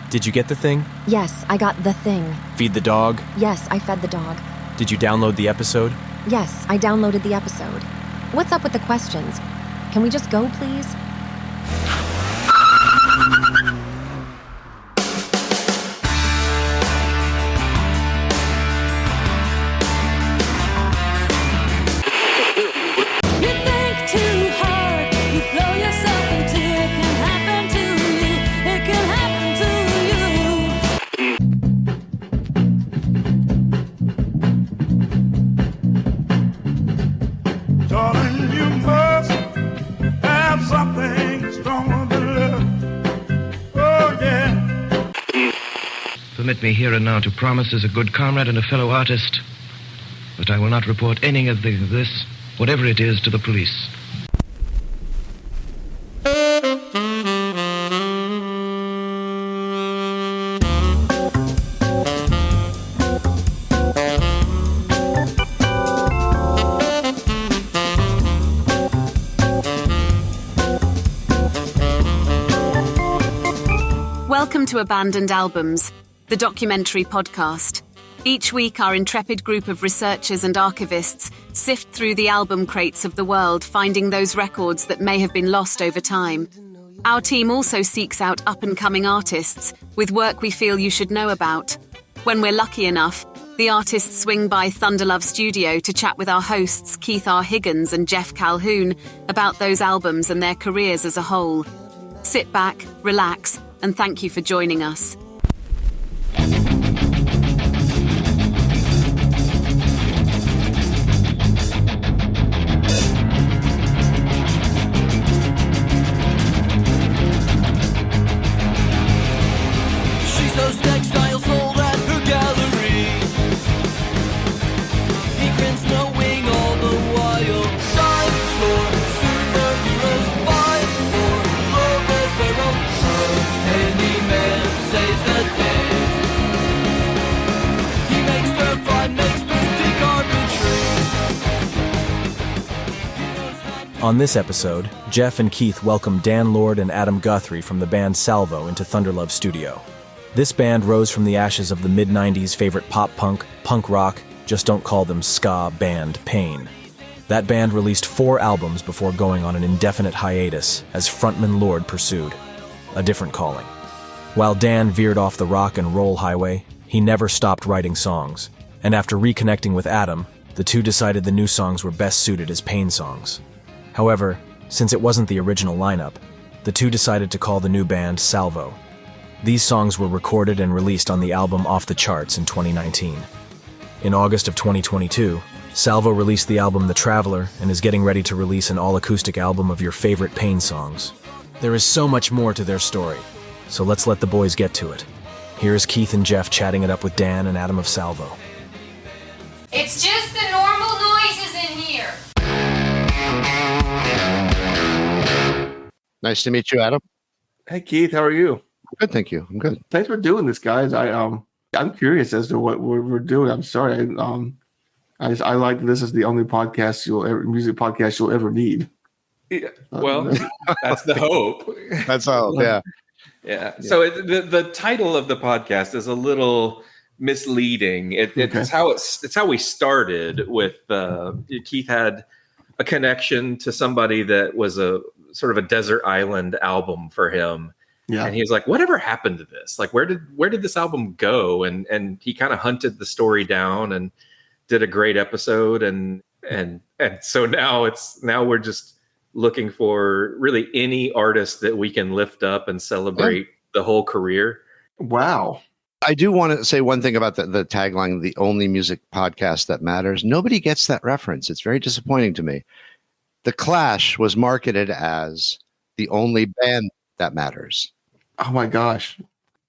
Did you get the thing? Yes, I got the thing. Feed the dog? Yes, I fed the dog. Did you download the episode? Yes, I downloaded the episode. What's up with the questions? Can we just go, please? Permit me here and now to promise as a good comrade and a fellow artist that I will not report any of this, whatever it is, to the police. Welcome to Abandoned Albums, the documentary podcast. Each week, our intrepid group of researchers and archivists sift through the album crates of the world, finding those records that may have been lost over time. Our team also seeks out up-and-coming artists with work we feel you should know about. When we're lucky enough, the artists swing by Thunderlove Studio to chat with our hosts Keith R. Higgins and Jeff Calhoun about those albums and their careers as a whole. Sit back, relax, and thank you for joining us. On this episode, Jeff and Keith welcome Dan Lord and Adam Guthrie from the band Salvo into Thunderlove Studio. This band rose from the ashes of the mid-90s favorite pop-punk, punk rock, just don't call them ska band Pain. That band released 4 albums before going on an indefinite hiatus as frontman Lord pursued a different calling. While Dan veered off the rock and roll highway, he never stopped writing songs. And after reconnecting with Adam, the two decided the new songs were best suited as Pain songs. However, since it wasn't the original lineup, the two decided to call the new band Salvo. These songs were recorded and released on the album Off the Charts in 2019. In August of 2022, Salvo released the album The Traveler and is getting ready to release an all-acoustic album of your favorite Pain songs. There is so much more to their story, so let's let the boys get to it. Here is Keith and Jeff chatting it up with Dan and Adam of Salvo. It's just the normal noises in here. Nice to meet you, Adam. Hey, Keith, how are you? Good, thank you. I'm good. Thanks for doing this, guys. I'm curious as to what we're doing. I'm sorry. I like this is the only music podcast you'll ever need. Yeah, well, that's the hope. That's all. Yeah. Yeah. So the title of the podcast is a little misleading. It's how we started with. Keith had a connection to somebody that was a sort of a desert island album for him. Yeah. And he was like, whatever happened to this? Like, where did this album go? And he kind of hunted the story down and did a great episode. And so now we're just looking for really any artist that we can lift up and celebrate the whole career. Wow. I do want to say one thing about the tagline, the only music podcast that matters. Nobody gets that reference. It's very disappointing to me. The Clash was marketed as the only band that matters. Oh my gosh.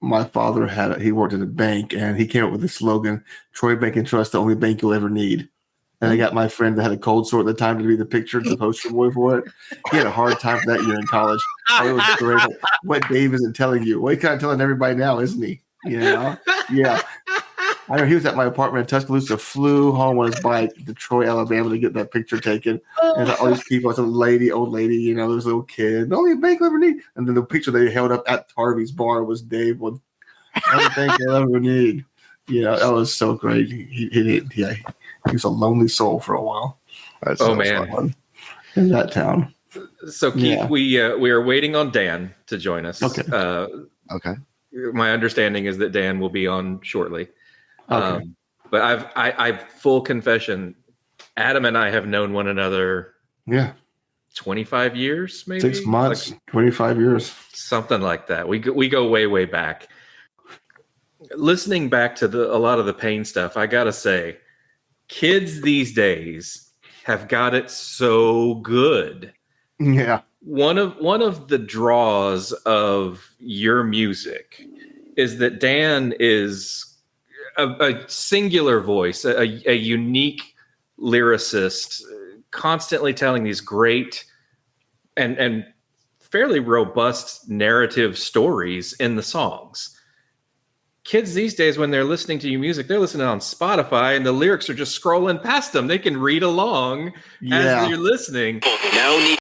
My father he worked at a bank and he came up with the slogan, Troy Bank and Trust, the only bank you'll ever need. And I got my friend that had a cold sore at the time to be the picture, the poster boy for it. He had a hard time for that year in college. It was great. What Dave isn't telling you. Well, he's kind of telling everybody now, isn't he? You know? Yeah. I know he was at my apartment in Tuscaloosa, flew home on his bike to Troy, Alabama to get that picture taken. And all these people, some old lady, there was a little kid. The only bank you'll ever need. And then the picture they held up at Harvey's bar was Dave with Everything you'll ever need. That was so great. He was a lonely soul for a while. That's fun in that town. So Keith, we are waiting on Dan to join us. Okay. Okay. My understanding is that Dan will be on shortly. Okay. But I've full confession. Adam and I have known one another. 25 years, maybe 6 months, 25 years, something like that. We go way back. Listening back to a lot of the Pain stuff, I gotta say, kids these days have got it so good. Yeah. One of the draws of your music is that Dan is a singular voice, a unique lyricist, constantly telling these great and fairly robust narrative stories in the songs. Kids these days, when they're listening to your music, they're listening on Spotify and the lyrics are just scrolling past them. They can read along as you're listening. Get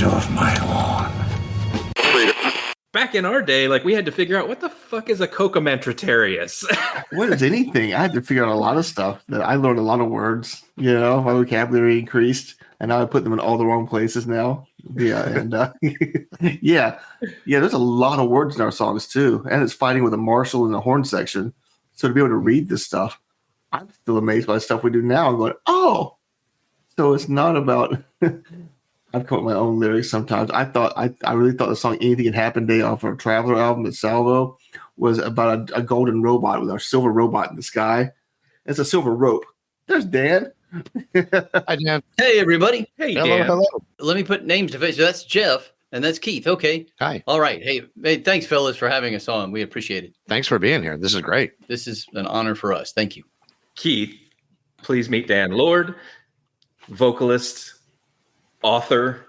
off my lawn. Back in our day, we had to figure out what the fuck is a Cocomentritarius. What is anything? I had to figure out a lot of stuff. That I learned a lot of words. My vocabulary increased, and now I put them in all the wrong places now. Yeah, and there's a lot of words in our songs too, and it's fighting with a marshal in the horn section. So to be able to read this stuff, I'm still amazed by the stuff we do now. I'm going, oh, so it's not about. I've come up with my own lyrics sometimes. I really thought the song "Anything Can Happen" Day off our Traveler album at Salvo was about a golden robot with our silver robot in the sky. It's a silver rope. There's Dan. Hi, Dan. Hey, everybody. Hey, Dan. Hello. Let me put names to face. So that's Jeff, and that's Keith. Okay. Hi. All right. Hey, thanks, fellas, for having us on. We appreciate it. Thanks for being here. This is great. This is an honor for us. Thank you. Keith, please meet Dan Lord, vocalist, author,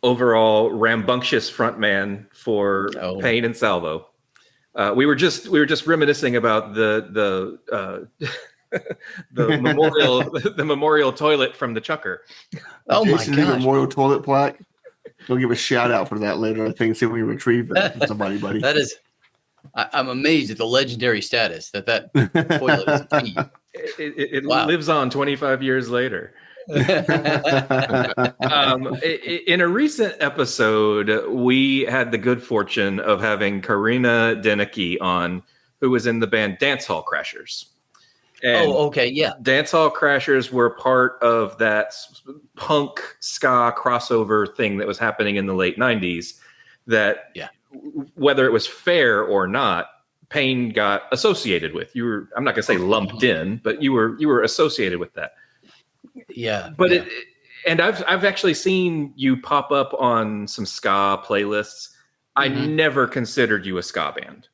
overall rambunctious frontman for Pain and Salvo. We were just reminiscing about the memorial toilet from the Chucker. Oh Jason, my gosh! Memorial toilet plaque. We'll give a shout out for that later. I think see if we retrieve that from somebody, buddy. That is, I'm amazed at the legendary status that toilet is a key. It lives on 25 years later. In a recent episode, we had the good fortune of having Karina Denicky on, who was in the band Dancehall Crashers. And okay, yeah. Dancehall Crashers were part of that punk ska crossover thing that was happening in the late 90s that, whether it was fair or not, Pain got associated with. I'm not going to say lumped in, but you were associated with that. Yeah. But I've actually seen you pop up on some ska playlists. I never considered you a ska band.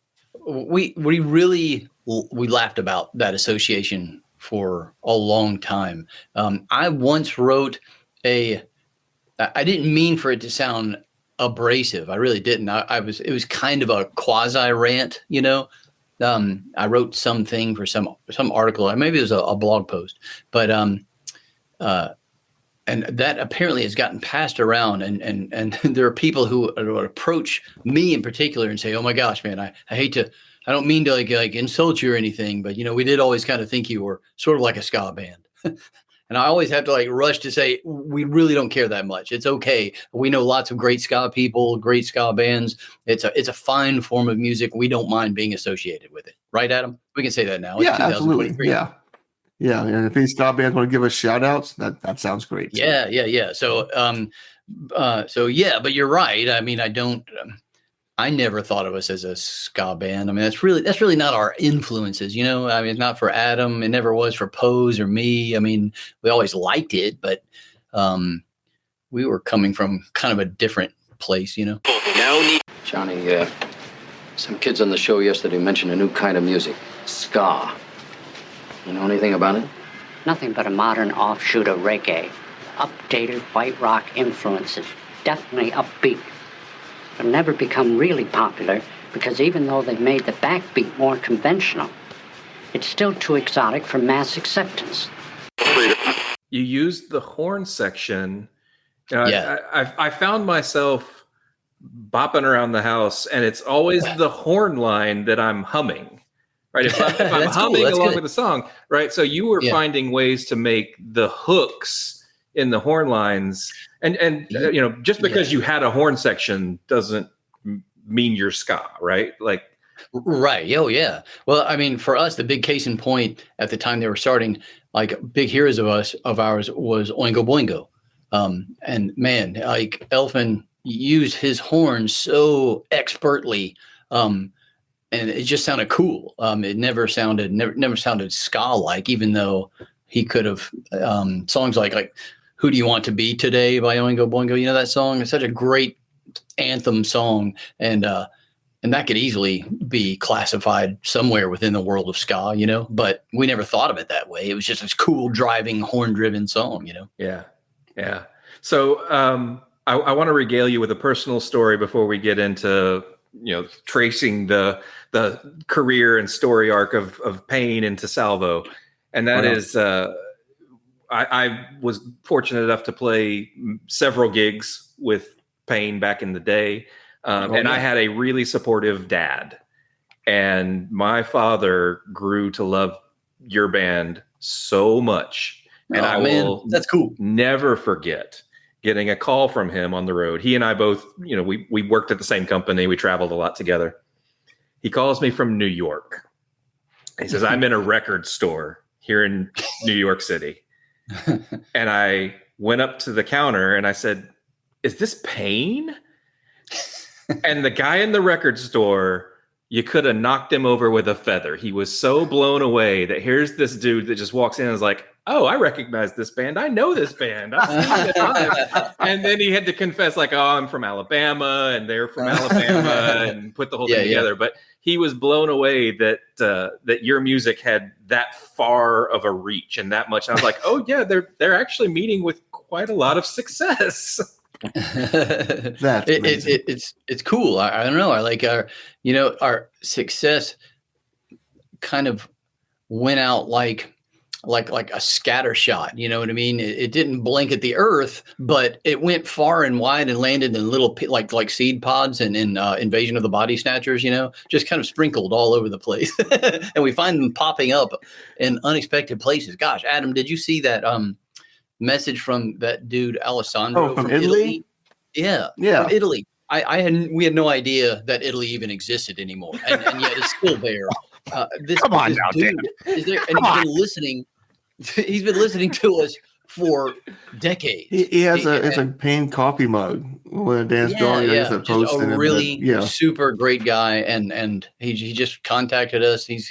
We really laughed about that association for a long time. I once wrote I didn't mean for it to sound abrasive. I really didn't. It was kind of a quasi rant, I wrote something for some article, or maybe it was a blog post, but and that apparently has gotten passed around, and there are people who would approach me in particular and say, "Oh my gosh, man, I hate to, I don't mean to like insult you or anything, but we did always kind of think you were sort of like a ska band." And I always have to rush to say, we really don't care that much. It's okay. We know lots of great ska people, great ska bands. It's a fine form of music. We don't mind being associated with it. Right, Adam? We can say that now. Yeah, absolutely. Yeah. Yeah, and if any ska bands want to give us shout outs, that sounds great. Yeah. So, but you're right. I mean, I never thought of us as a ska band. I mean, that's really not our influences, I mean, it's not for Adam. It never was for Pose or me. I mean, we always liked it, but we were coming from kind of a different place, Johnny, some kids on the show yesterday mentioned a new kind of music, ska. You know anything about it? Nothing but a modern offshoot of reggae. Updated white rock influences. Definitely upbeat. It'll never become really popular because even though they've made the backbeat more conventional, it's still too exotic for mass acceptance. You used the horn section. I found myself bopping around the house, and it's always the horn line that I'm humming. Right. If I'm humming along with the song, right. So you were finding ways to make the hooks in the horn lines, and just because you had a horn section doesn't mean you're ska, right? Like, right. Oh yeah. Well, I mean, for us, the big case in point at the time they were starting, like big heroes of ours was Oingo Boingo. And man, like Elfman used his horn so expertly. And it just sounded cool. It never sounded ska-like, even though he could have songs like "Who Do You Want to Be Today" by Oingo Boingo. You know that song? It's such a great anthem song, and that could easily be classified somewhere within the world of ska. But we never thought of it that way. It was just this cool, driving, horn-driven song. Yeah. So I want to regale you with a personal story before we get into tracing the career and story arc of Payne into Salvo. And that is, I was fortunate enough to play several gigs with Payne back in the day. And I had a really supportive dad. And my father grew to love your band so much. And will that's cool. Never forget getting a call from him on the road. He and I both, we worked at the same company. We traveled a lot together. He calls me from New York. He says, I'm in a record store here in New York City. And I went up to the counter and I said, is this Payne? And the guy in the record store, you could have knocked him over with a feather. He was so blown away that here's this dude that just walks in and is like, oh, I recognize this band. I know this band. I've seen it live. And then he had to confess, like, oh, I'm from Alabama, and they're from Alabama, and put the whole thing together. But he was blown away that that your music had that far of a reach and that much. And I was like, oh yeah, they're actually meeting with quite a lot of success. It's cool. I don't know. I like our success kind of went out like a scatter shot, you know what I mean? It didn't blanket the earth, but it went far and wide and landed in little like seed pods and in Invasion of the Body Snatchers, just kind of sprinkled all over the place. And we find them popping up in unexpected places. Gosh, Adam, did you see that message from that dude Alessandro from Italy? Yeah, from Italy. We had no idea that Italy even existed anymore, and yet it's still there. Come on now, dude is there, and he's been listening. He's been listening to us for decades. He has a Payne coffee mug when Dan's drawing. Just a really super great guy, and he just contacted us. He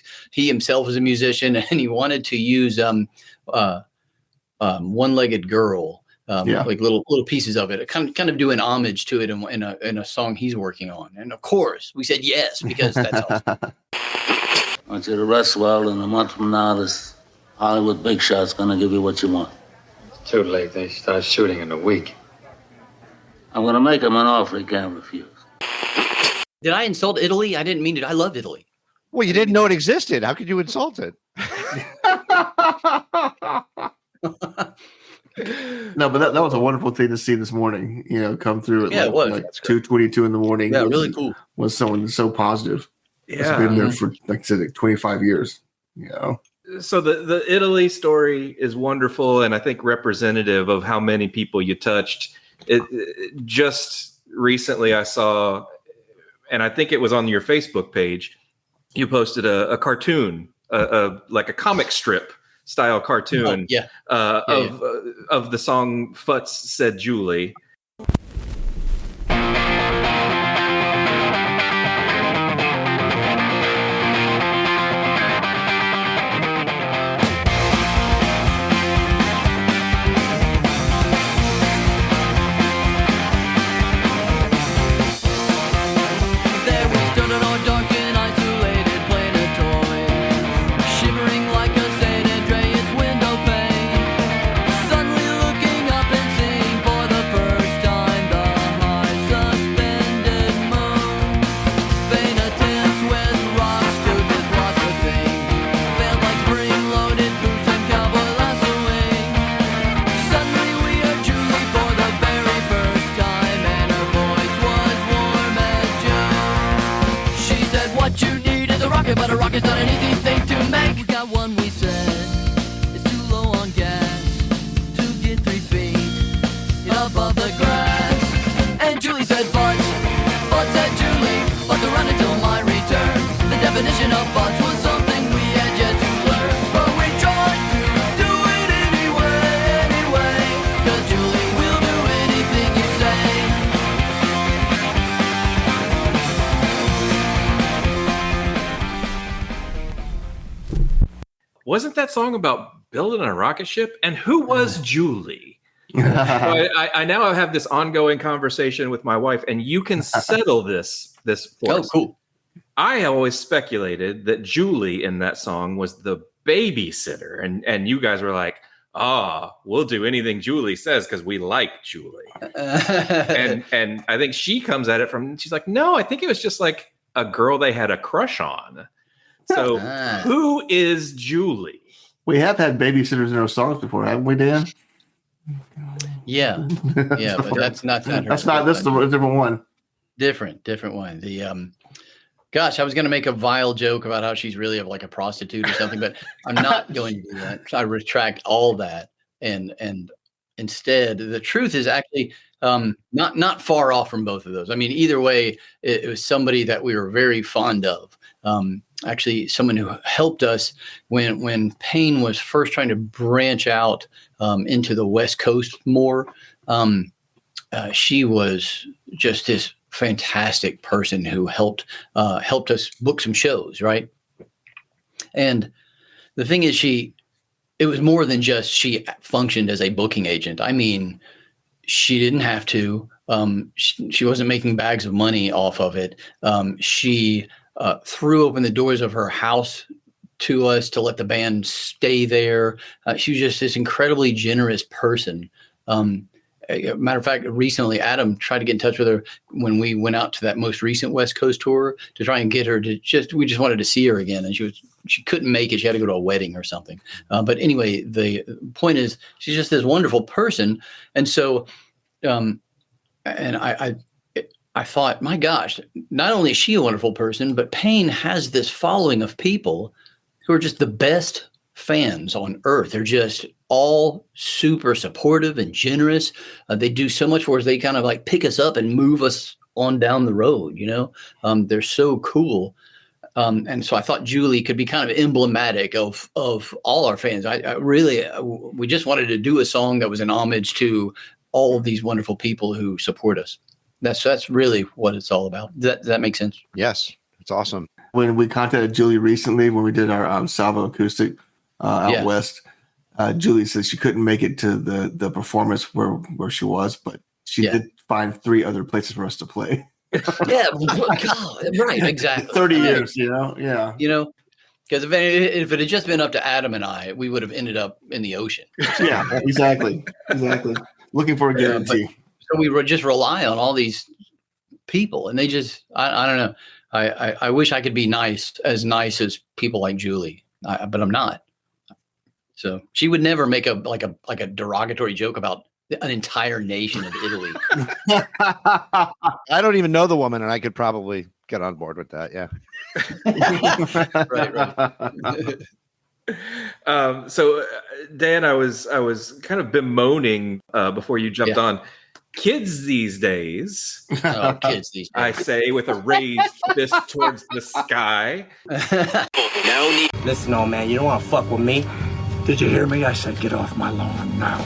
himself is a musician, and he wanted to use One-Legged Girl, like little pieces of it, kind of do an homage to it in a song he's working on. And of course, we said yes because that's awesome. I want you to rest well, and a month from now, this Hollywood big shot's gonna give you what you want. It's too late. They start shooting in a week. I'm gonna make him an offer he can't refuse. Did I insult Italy? I didn't mean it. I love Italy. Well, you didn't know it existed. How could you insult it? No, but that was a wonderful thing to see this morning. Come through at it was. like 2:22 in the morning. Yeah, really cool. Was someone so positive. Yeah, it's been there for, like I said, 25 years. So the Italy story is wonderful, and I think representative of how many people you touched. It just recently I saw, and I think it was on your Facebook page, you posted a cartoon, like a comic strip style cartoon of the song Futz Said Julie. Suddenly looking up and seeing for the first And Julie said, but said Julie, but to run until my return. The definition of but was something we had yet to learn. But we tried to do it anyway, 'cause Julie will do anything you say. Wasn't that song about building a rocket ship? And who was Julie? So I now have this ongoing conversation with my wife, and you can settle this for us. Cool. I always speculated that Julie in that song was the babysitter, and you guys were like, we'll do anything Julie says because we like Julie. and I think she comes at it she's like, no, I think it was just like a girl they had a crush on. So who is Julie? We have had babysitters in our songs before, haven't we, Dan? Yeah, but that's not her. That's not. This is a different one. Different one. The gosh, I was going to make a vile joke about how she's really like a prostitute or something, but I'm not going to do that. I retract all that, and instead, the truth is actually not far off from both of those. I mean, either way, it was somebody that we were very fond of. Actually, someone who helped us when Payne was first trying to branch out into the West Coast more. She was just this fantastic person who helped us book some shows, right? And the thing is, it was more than just she functioned as a booking agent. I mean, she didn't have to. She wasn't making bags of money off of it. She threw open the doors of her house to us to let the band stay there. She was just this incredibly generous person. Matter of fact, recently Adam tried to get in touch with her when we went out to that most recent West Coast tour to try and get her to we just wanted to see her again. And she couldn't make it. She had to go to a wedding or something. But anyway, the point is she's just this wonderful person. And so, and I thought, my gosh, not only is she a wonderful person, but Payne has this following of people who are just the best fans on earth. They're just all super supportive and generous. They do so much for us. They kind of like pick us up and move us on down the road, you know? They're so cool. And so I thought Julie could be kind of emblematic of all our fans. We just wanted to do a song that was an homage to all of these wonderful people who support us. That's really what it's all about. Does that make sense? Yes, it's awesome. When we contacted Julie recently, when we did our Salvo acoustic out west, Julie said she couldn't make it to the performance where she was, but she did find 3 other places for us to play. Yeah, God, right, exactly. 30 years, you know, yeah. You know, because if it had just been up to Adam and I, we would have ended up in the ocean. Yeah, exactly. Looking for a guarantee. So we would just rely on all these people, and they just, I don't know. I wish I could be as nice as people like Julie, but I'm not. So she would never make a derogatory joke about an entire nation of Italy. I don't even know the woman, and I could probably get on board with that. Yeah. Right. So Dan, I was kind of bemoaning before you jumped on. Kids these days, I say with a raised fist towards the sky. Listen, old man, you don't want to fuck with me. Did you hear me? I said get off my lawn now.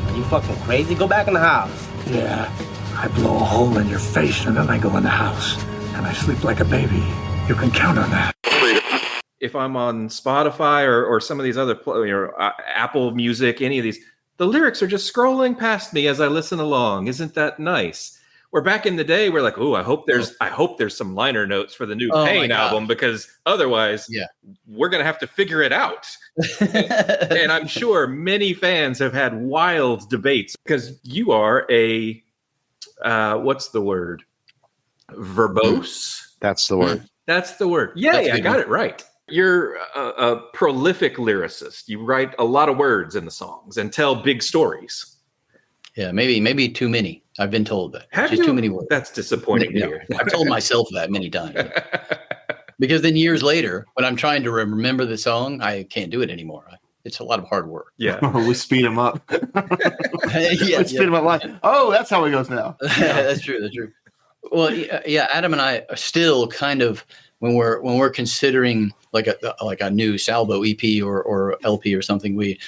Are you fucking crazy? Go back in the house. Yeah, I blow a hole in your face and then I go in the house and I sleep like a baby. You can count on that. If I'm on Spotify or some of these other Apple Music, any of these, the lyrics are just scrolling past me as I listen along. Isn't that nice? Where back in the day, we're like, "Oh, I hope there's some liner notes for the new Payne album because otherwise, we're gonna have to figure it out." And I'm sure many fans have had wild debates because you are a what's the word? Verbose. That's the word. That's the word. Yeah, I got it right. You're a prolific lyricist. You write a lot of words in the songs and tell big stories. Yeah, maybe too many. I've been told that. Have just you? Too many words. That's disappointing to hear. I've told myself that many times. Because then years later, when I'm trying to remember the song, I can't do it anymore. it's a lot of hard work. Yeah. We speed him up. Yeah, We speed him up like, oh, that's how he goes now. That's true. That's true. Well, yeah, Adam and I are still kind of when we're considering like a new Salvo EP or LP or something. We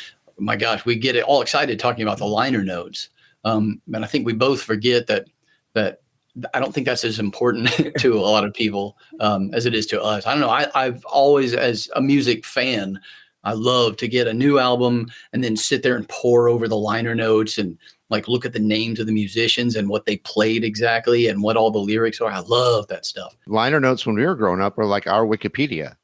get all excited talking about the liner notes. And I think we both forget that I don't think that's as important to a lot of people as it is to us. I don't know. I've always, as a music fan, I love to get a new album and then sit there and pore over the liner notes and like look at the names of the musicians and what they played exactly and what all the lyrics are. I love that stuff. Liner notes when we were growing up were like our Wikipedia.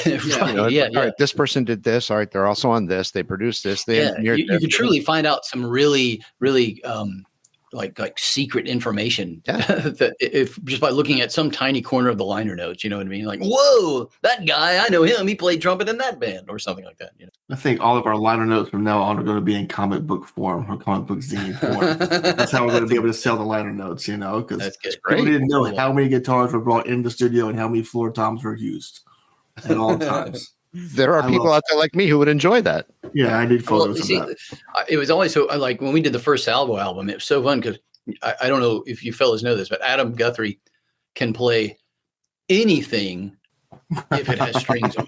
Yeah. All right, this person did this. All right, they're also on this. They produced this. They you can truly find out some really, really like secret information that if just by looking at some tiny corner of the liner notes, you know what I mean? Like, whoa, that guy, I know him. He played trumpet in that band or something like that. You know? I think all of our liner notes from now on are going to be in comic book form or comic book zine form. That's how we're going to be able to sell the liner notes, because people didn't know how many guitars were brought into the studio and how many floor toms were used at all times. There are people out there like me who would enjoy that. Yeah, I need photos of that. It was always so like when we did the first Salvo album, it was so fun because I don't know if you fellas know this, but Adam Guthrie can play anything if it has strings on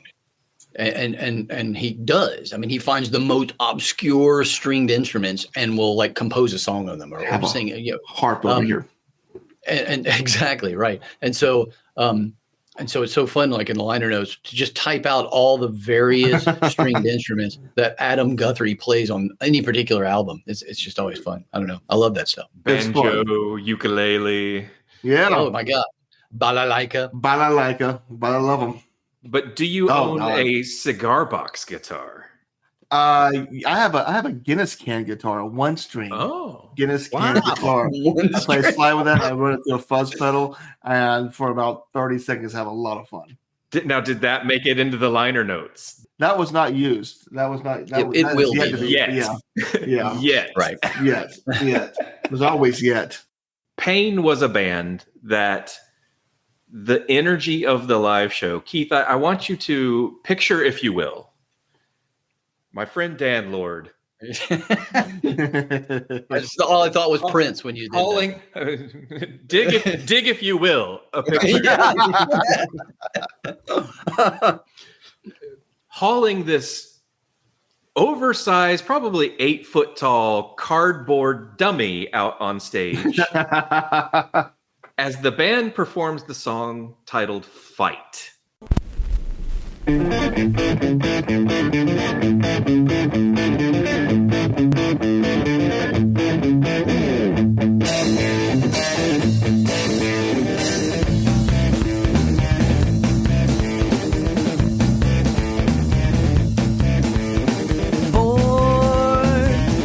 it. And he does. I mean, he finds the most obscure stringed instruments and will like compose a song on them or sing it. Harp over here. And exactly right. And so it's so fun, like in the liner notes, to just type out all the various stringed instruments that Adam Guthrie plays on any particular album. It's just always fun. I don't know. I love that stuff. Banjo, ukulele. Yeah. Oh my God. Balalaika. But I love them. But do you own a cigar box guitar? I have a Guinness can guitar, a one string. Oh, Guinness can guitar. I play slide with that. I run it through a fuzz pedal, and for about 30 seconds, have a lot of fun. Did that make it into the liner notes? That was not used. That was not. It will be yet. Yeah. Yet. Right. Yet. There's always yet. Pain was a band that the energy of the live show. Keith, I want you to picture, if you will, my friend Dan Lord. All I thought was Prince when you did that. dig if you will, a picture. Hauling this oversized, probably 8 foot tall cardboard dummy out on stage as the band performs the song titled Fight.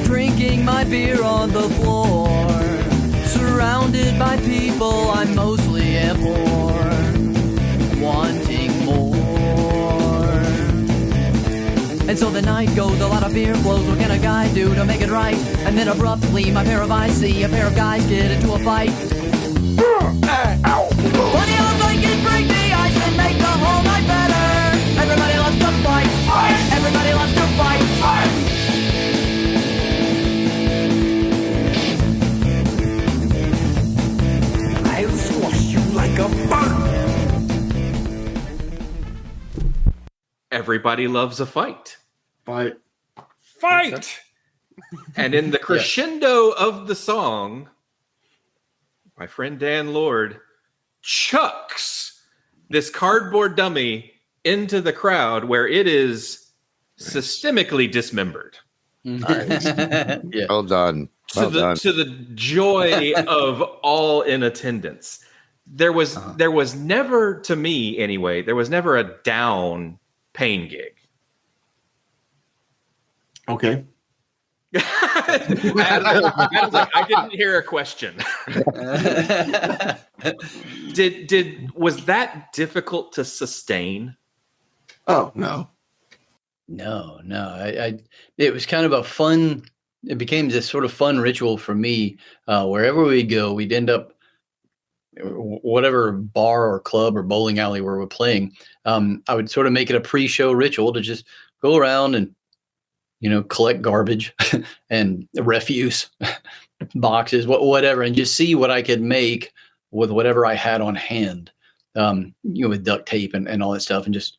Drinking my beer on the floor, surrounded by people I mostly abhor, wanting more. And so the night goes, a lot of beer flows. What can a guy do to make it right? And then abruptly, my pair of eyes see a pair of guys get into a fight. Funny how blankets break the ice and make the whole night better. Everybody loves to fight. Everybody loves to fight. I'll squash you like a bug. Everybody loves a fight. Fight. And in the crescendo of the song, my friend Dan Lord chucks this cardboard dummy into the crowd where it is systemically dismembered. Nice. Well done. To the joy of all in attendance. There was never, to me anyway, there was never a down Pain gig. Okay. Adam's like, I didn't hear a question. Was that difficult to sustain? Oh no. No. It was kind of a fun. It became this sort of fun ritual for me. Wherever we go, we'd end up whatever bar or club or bowling alley where we're playing. I would sort of make it a pre-show ritual to just go around and collect garbage and refuse boxes, whatever, and just see what I could make with whatever I had on hand, with duct tape and all that stuff, and just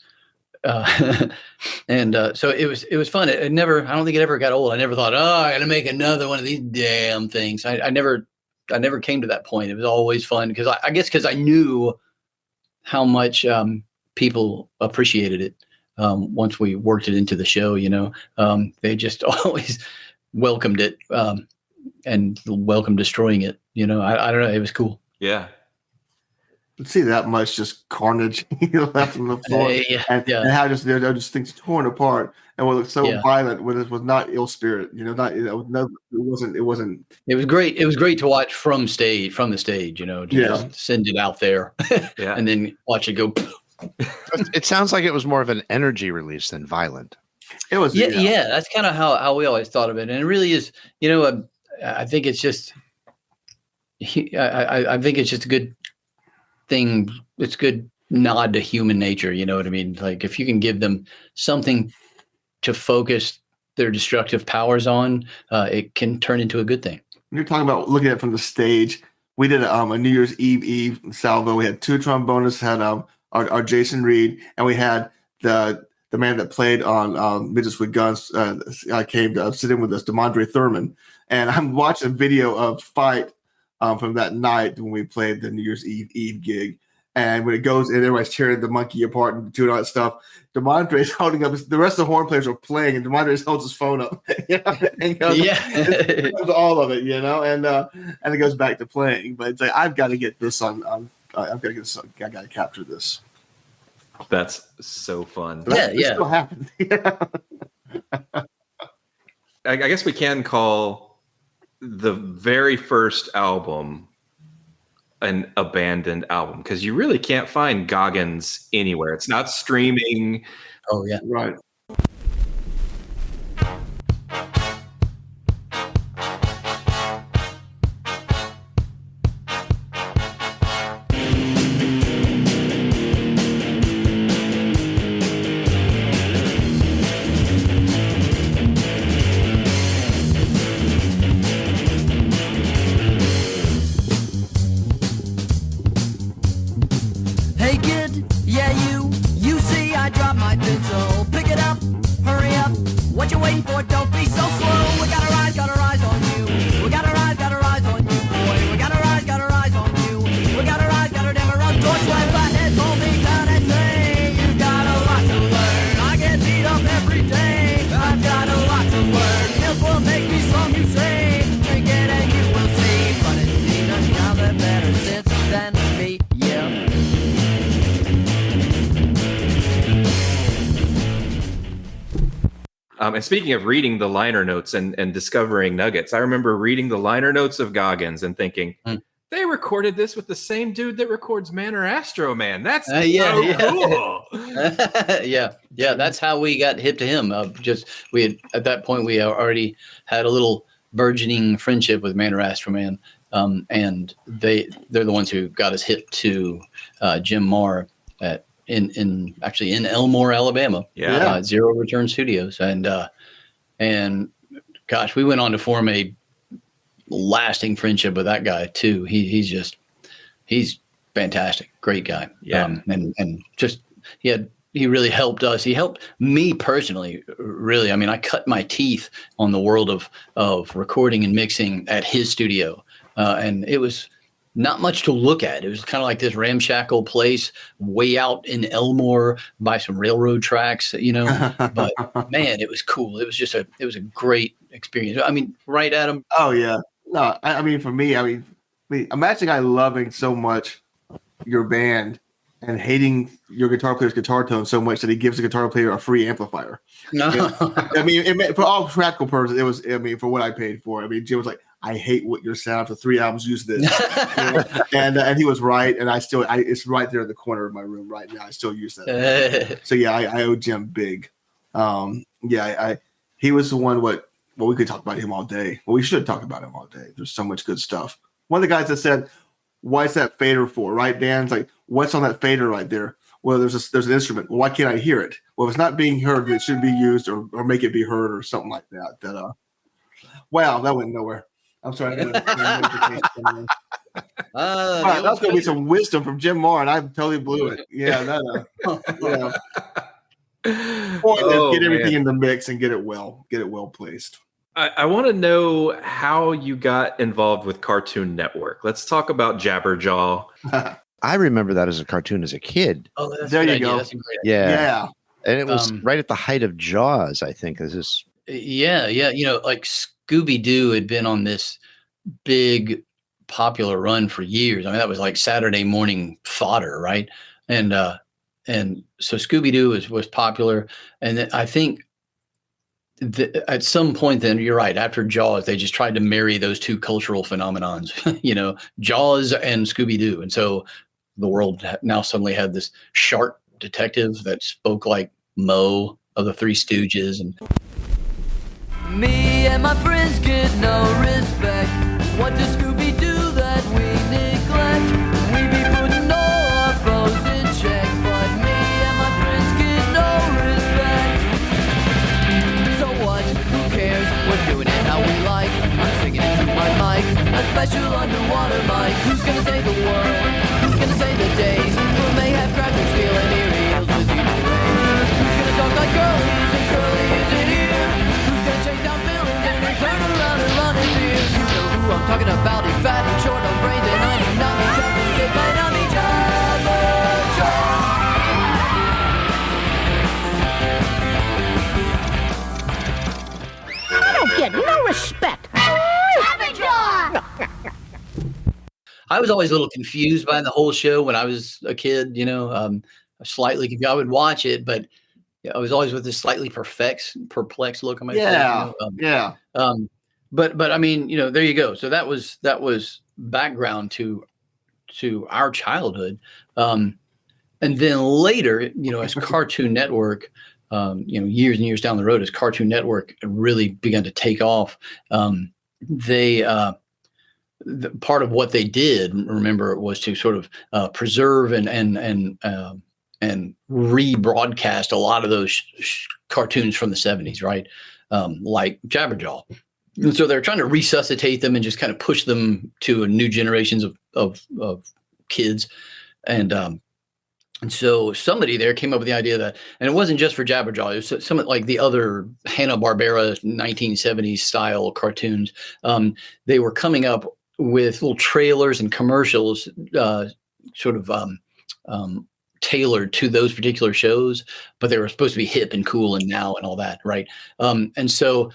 so it was fun. I don't think it ever got old. I never thought, I gotta make another one of these damn things. I never came to that point. It was always fun because I guess because I knew how much people appreciated it. Once we worked it into the show, they just always welcomed it and welcomed destroying it. I don't know. It was cool. Yeah. See that much just carnage left on the floor, and how they're just things torn apart, and what looked so violent when it was not ill spirit, it wasn't. It was great. It was great to watch from the stage, just send it out there, and then watch it go. It sounds like it was more of an energy release than violent. It was, yeah. That's kind of how we always thought of it, and it really is. I think it's just, I think it's just a good thing. It's a good nod to human nature. You know what I mean? Like if you can give them something to focus their destructive powers on, it can turn into a good thing. You're talking about looking at it from the stage. We did a New Year's Eve Salvo. We had 2 trombonists, had our Jason Reed, and we had the man that played on Midgets with Guns came to sit in with us, DeMondre Thurman. And I'm watching a video of Fight from that night when we played the New Year's Eve gig. And when it goes in, everybody's tearing the monkey apart and doing all that stuff. DeMondre's holding up. The rest of the horn players are playing, and DeMondre holds his phone up. And goes, all of it, and it goes back to playing. But it's like I've got to get this on. I've got to get this. I got to capture this. That's so fun. It still happened. I guess we can call the very first album an abandoned album because you really can't find Goggins anywhere. It's not streaming. Oh yeah, right. And speaking of reading the liner notes and discovering nuggets, I remember reading the liner notes of Goggins and thinking, they recorded this with the same dude that records Man or Astro Man. That's so cool. Yeah. That's how we got hip to him. We had at that point we already had a little burgeoning friendship with Man or Astro Man, and they're the ones who got us hip to Jim Marr in Elmore, Alabama. Zero Return Studios, and gosh, we went on to form a lasting friendship with that guy too. He's fantastic, great guy. And just he really helped us. He helped me personally, really. I mean, I cut my teeth on the world of recording and mixing at his studio, and it was not much to look at. It was kind of like this ramshackle place way out in Elmore by some railroad tracks, but man, it was cool. It was a great experience. I mean, right, Adam? Oh yeah. No, I mean, for me, imagine I loving so much your band and hating your guitar player's guitar tone so much that he gives the guitar player a free amplifier. No. I mean, for all practical purposes, it was, for what I paid for. I mean, Jim was like, I hate what your sound for 3 albums. Use this, and he was right. And it's right there in the corner of my room right now. I still use that. So yeah, I owe Jim big. He was the one. Well, we could talk about him all day. Well, we should talk about him all day. There's so much good stuff. One of the guys that said, "What's that fader for?" Right, Dan's like, "What's on that fader right there?" Well, there's an instrument. Well, why can't I hear it? well, if it's not being heard, it should be used or make it be heard or something like that. Wow, that went nowhere. I'm sorry. Wow, that's going to be some wisdom from Jim Moore, and I totally blew it. Yeah, no. Yeah. Point is, get everything in the mix and get it well placed. I want to know how you got involved with Cartoon Network. Let's talk about Jabberjaw. I remember that as a cartoon as a kid. Oh, that's there a good you idea. go. That's a great Yeah. Yeah. And it was right at the height of Jaws, I think. This is Yeah. You know, like Scooby-Doo had been on this big popular run for years. I mean, that was like Saturday morning fodder, right? And so Scooby-Doo was popular. And then I think at some point then, you're right, after Jaws, they just tried to marry those two cultural phenomenons, you know, Jaws and Scooby-Doo. And so the world now suddenly had this shark detective that spoke like Moe of the Three Stooges. And Me and my friends get no respect. What does Scooby do that we neglect? We be putting all our foes in check, but me and my friends get no respect. So what? Who cares? We're doing it how we like. I'm singing into my mic, a special underwater mic. Who's gonna save the world? Who's gonna save the days? We may have crackers stealing Ereals with you today. Who's gonna talk like girlies and Shirley isn't here? Who's gonna chase down villains and then turn around and run into you? You know who I'm talking about. He's fat and short on brains and I do not need trouble. It might not be I don't get no respect. Jabberjaw! I was always a little confused by the whole show when I was a kid, you know, slightly confused. I would watch it, but I was always with this slightly perplexed look on my face. Yeah. You know? But I mean, you know, there you go. So that was background to our childhood. And then later, you know, as Cartoon Network, you know, years and years down the road, as Cartoon Network really began to take off, part of what they did, remember, was to sort of preserve and rebroadcast a lot of those cartoons from the 70s, right? Like Jabberjaw. And so they're trying to resuscitate them and just kind of push them to new generations of kids. And so somebody there came up with the idea that, and it wasn't just for Jabberjaw, it was some like the other Hanna-Barbera 1970s style cartoons. They were coming up with little trailers and commercials, sort of tailored to those particular shows, but they were supposed to be hip and cool and now and all that, right? And so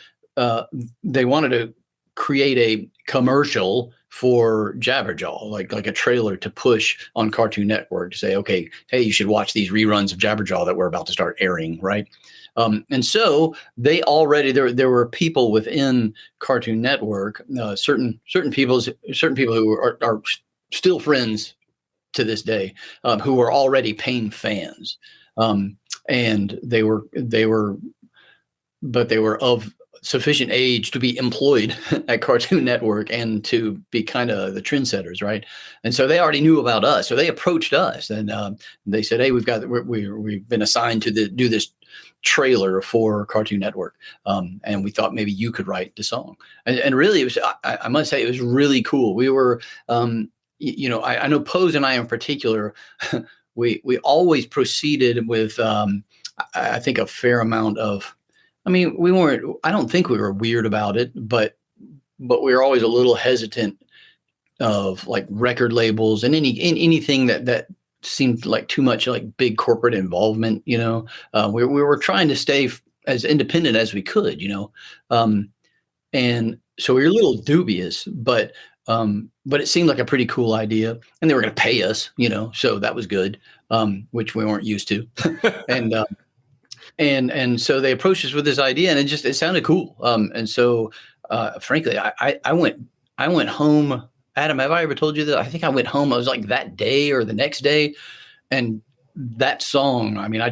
they wanted to create a commercial for Jabberjaw, like a trailer to push on Cartoon Network to say, okay, hey, you should watch these reruns of Jabberjaw that we're about to start airing, right? And so they already there were people within Cartoon Network, certain people who are still friends to this day, who were already paying fans, and they were of sufficient age to be employed at Cartoon Network and to be kind of the trendsetters, right? And so they already knew about us, so they approached us and they said, "Hey, we've been assigned to do this trailer for Cartoon Network, and we thought maybe you could write the song." And really, it was, I must say, it was really cool. We were, you know, I know Pose and I in particular, we always proceeded with, I think, a fair amount of. I mean, I don't think we were weird about it, but we were always a little hesitant of like record labels and anything that seemed like too much like big corporate involvement, you know. We were trying to stay as independent as we could, you know. And so we were a little dubious, but it seemed like a pretty cool idea, and they were going to pay us, you know, so that was good, which we weren't used to. And so they approached us with this idea, and it sounded cool. And so, frankly, I went home. Adam, have I ever told you that? I think I went home. I was like that day or the next day, and that song. I mean, I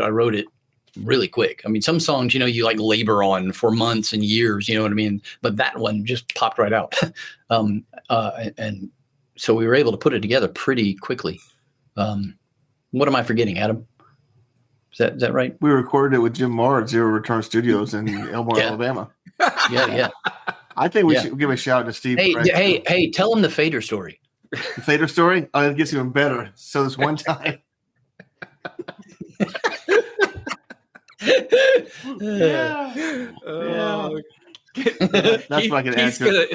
wrote it really quick. I mean, some songs, you know, you like labor on for months and years. You know what I mean? But that one just popped right out. And so we were able to put it together pretty quickly. What am I forgetting, Adam? Is that right? We recorded it with Jim Marr at Zero Return Studios in Elmore, Alabama. Yeah. I think we should give a shout out to Steve. Hey, tell him the Fader story. The Fader story? Oh, it gets even better. So this one time. That's what I can answer.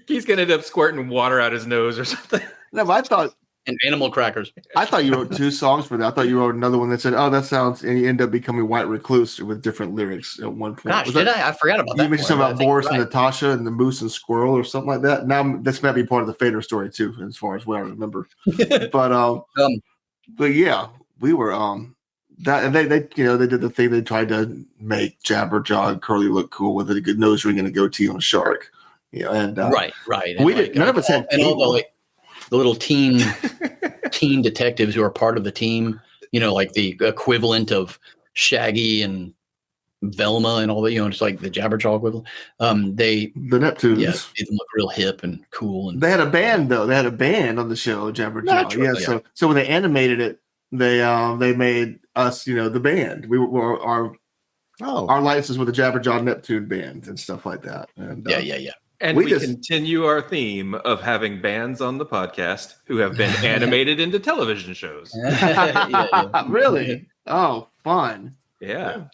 He's gonna end up squirting water out his nose or something. No, but I thought and animal crackers. I thought you wrote 2 songs for that. I thought you wrote another one that said, "Oh, that sounds," and you end up becoming White Recluse with different lyrics at one point. Gosh, did I? I forgot about that. You mentioned something about Boris and Natasha and the moose and squirrel or something like that. Now this might be part of the Fader story too, as far as what I remember. But yeah, we were that, and they did the thing. They tried to make Jabberjaw and Curly look cool with a good nose ring and a goatee on a shark. And right. We did. None of us had. And all the little teen detectives who are part of the team, like the equivalent of Shaggy and Velma and all that, it's like the Jabberjaw equivalent. The Neptunes. Yeah, made them look real hip and cool. And they had a band though. They had a band on the show, Jabberjaw. Yeah. So when they animated it, they made us, the band. We were our licenses with the Jabberjaw Neptune band and stuff like that. And yeah. And we continue our theme of having bands on the podcast who have been animated into television shows. Really? Oh, fun. Yeah.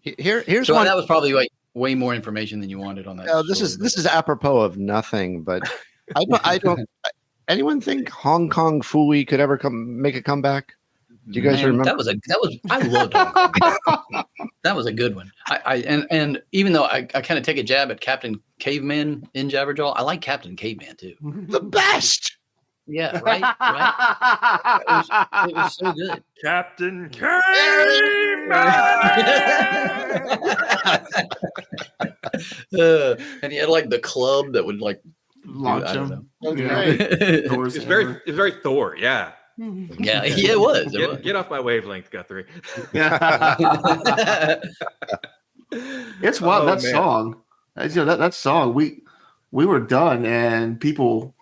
Here's so one. That was probably like way more information than you wanted on that. This is apropos of nothing, but I don't. Anyone think Hong Kong Phooey could ever make a comeback? Do you guys remember? That was I loved Hong Kong. That was a good one. And even though I kind of take a jab at Captain Caveman in Jabberjaw, I like Captain Caveman too. The best. Yeah, right. It was so good. Captain Caveman. And he had like the club that would like launch him. It's very Thor. Yeah. Yeah, it was. Get off my wavelength, Guthrie. It's wild. That song. That song. We were done, and people.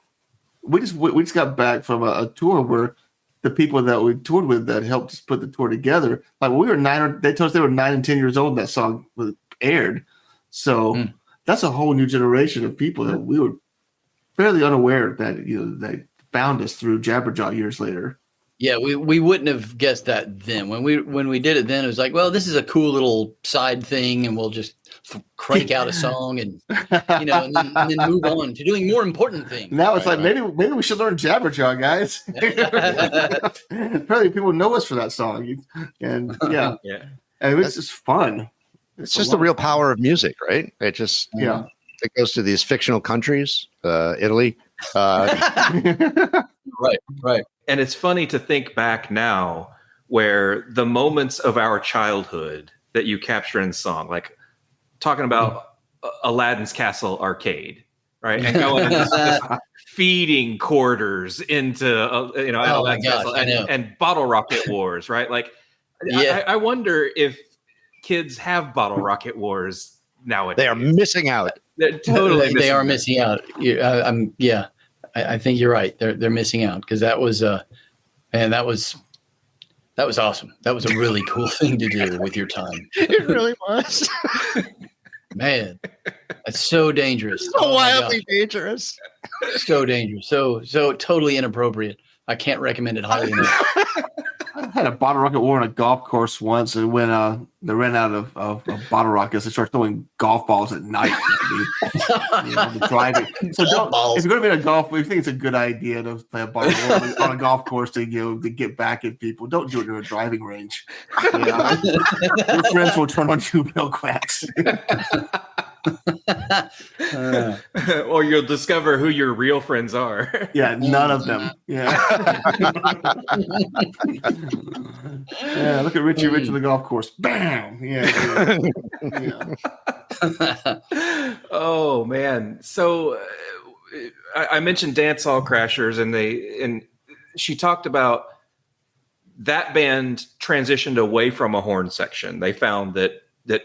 We just got back from a tour where the people that we toured with that helped us put the tour together. Like we were 9. They told us they were 9 and 10 years old when that song was aired. So that's a whole new generation of people that we were fairly unaware that they found us through Jabberjaw years later. Yeah, we wouldn't have guessed that then. When we did it then, it was like, well, this is a cool little side thing, and we'll just crank out a song and and then move on to doing more important things. Now it's maybe we should learn Jabberjaw, guys. Apparently, people know us for that song, and and it's just fun. It's just the real power of music, right? It just it goes to these fictional countries, Italy. Right. And it's funny to think back now where the moments of our childhood that you capture in song, like talking about Aladdin's Castle arcade, right? And going just feeding quarters into Aladdin's Castle and Bottle Rocket Wars, right? Like, I wonder if kids have Bottle Rocket Wars nowadays. They are missing out. They're totally they are missing out. I think you're right. They're missing out because that was that was awesome. That was a really cool thing to do with your time. It really was. Man, that's so dangerous. So wildly dangerous. So dangerous. So totally inappropriate. I can't recommend it highly enough. I had a bottle rocket war on a golf course once, and when they ran out of bottle rockets, they started throwing golf balls at night. Driving. So if you're going to be in a golf, if you think it's a good idea to play a bottle war on a golf course to get back at people, don't do it in a driving range. Your friends will turn on you real quick. Or you'll discover who your real friends are. Yeah, none of them. Yeah. Yeah, look at Richie Rich on the golf course. Bam! Yeah. Oh man. So I mentioned Dancehall Crashers, and she talked about that band transitioned away from a horn section. They found that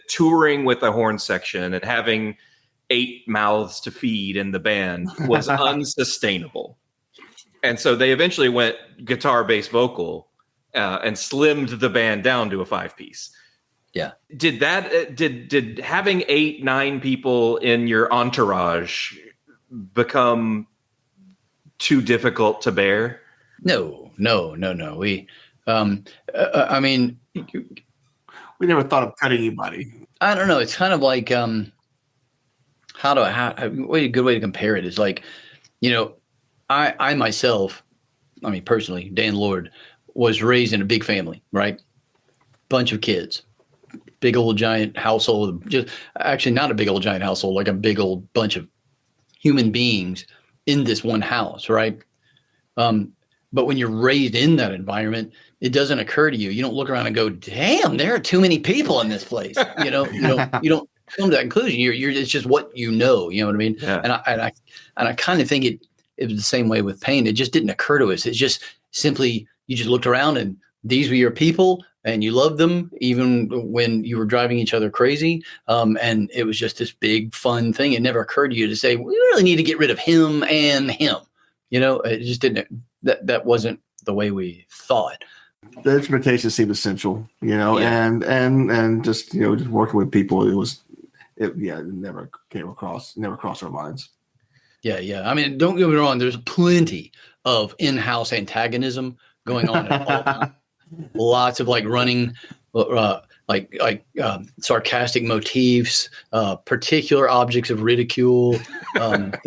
touring with a horn section and having 8 mouths to feed in the band was unsustainable. And so they eventually went guitar, bass, vocal. and slimmed the band down to a 5-piece. Yeah. Did having 8-9 people in your entourage become too difficult to bear? No. We, I mean, we never thought of cutting anybody. I don't know. It's kind of like, a good way to compare it is like, I myself, I mean, personally, Dan Lord was raised in a big family, right? Bunch of kids, big old giant household, just actually not a big old giant household, like a big old bunch of human beings in this one house, right? But when you're raised in that environment, it doesn't occur to you. You don't look around and go, "Damn, there are too many people in this place." You don't come to that conclusion. It's just what you know. You know what I mean? Yeah. And I kind of think it was the same way with Pain. It just didn't occur to us. It's just simply you just looked around and these were your people and you loved them even when you were driving each other crazy. And it was just this big fun thing. It never occurred to you to say, we really need to get rid of him and him. It just didn't. That wasn't the way we thought. The instrumentation seemed essential, and just just working with people. It never crossed our minds. Yeah. I mean, don't get me wrong. There's plenty of in-house antagonism going on at all times. Lots of running, sarcastic motifs, particular objects of ridicule. We had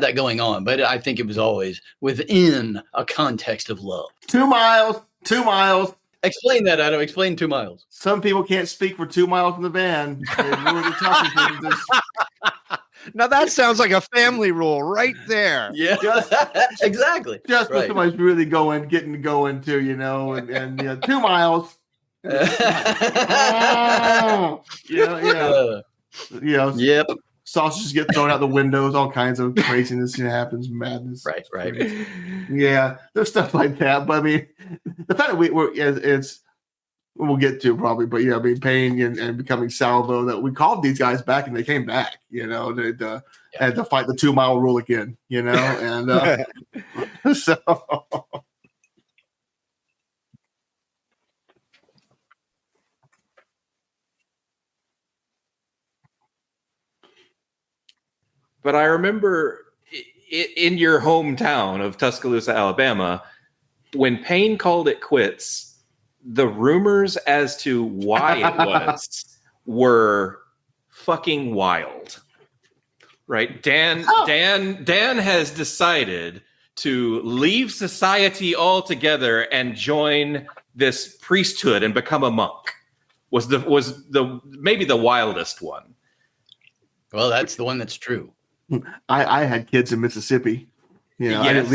that going on, but I think it was always within a context of love. 2 miles. Explain that, Adam. Explain 2 miles. Some people can't speak for 2 miles from the van. Now that sounds like a family rule right there. Yeah, exactly. Just when somebody's really getting going too, and 2 miles. Yep. Sausages get thrown out the windows. All kinds of craziness happens. Madness. Right. Yeah, there's stuff like that. But I mean, the fact that we'll get to probably, but I mean, Pain and becoming Salvo, that we called these guys back and they came back. They had to fight the 2 mile rule again. And so. But I remember in your hometown of Tuscaloosa, Alabama, when Pain called it quits, the rumors as to why it was were fucking wild. Right? Dan has decided to leave society altogether and join this priesthood and become a monk. Was maybe the wildest one. Well, that's the one that's true. I had kids in Mississippi. Yes. I didn't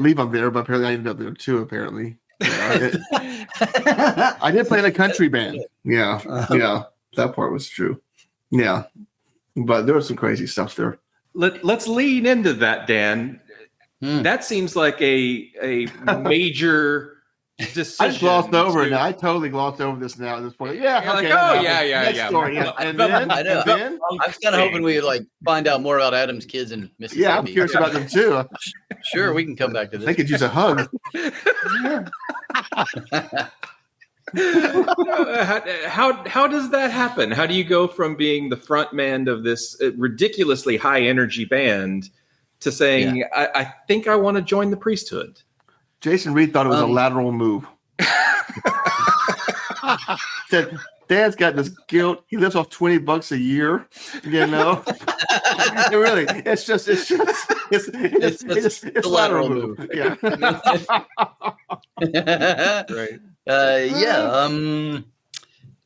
leave them there, but apparently I ended up there too. Apparently, I did play in a country band. Yeah, that part was true. Yeah, but there was some crazy stuff there. Let's lean into that, Dan. That seems like a major decision. I glossed over it. Now. I totally glossed over this now at this point. Yeah. Okay. Yeah. Story. Yeah. And then I know. I was kind of hoping we would find out more about Adam's kids in Mississippi. Yeah, I'm curious about them too. Sure, we can come back to this. They could use a hug. How does that happen? How do you go from being the front man of this ridiculously high energy band to saying, I think I want to join the priesthood? Jason Reed thought it was a lateral move. Said, Dad's got this guilt. He lives off $20 a year. Really, it's a lateral move. Yeah. Right.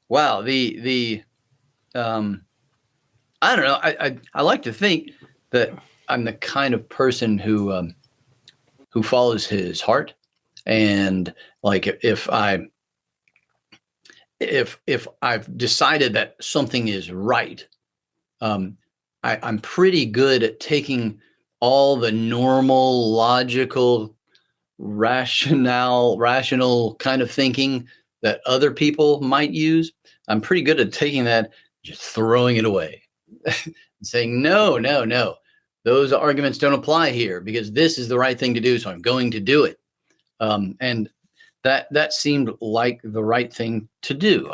Wow. I don't know. I like to think that I'm the kind of person who follows his heart, and if I've decided that something is right, I'm pretty good at taking all the normal, logical, rational kind of thinking that other people might use. I'm pretty good at taking that, just throwing it away, and saying no. Those arguments don't apply here because this is the right thing to do, so I'm going to do it. And that seemed like the right thing to do.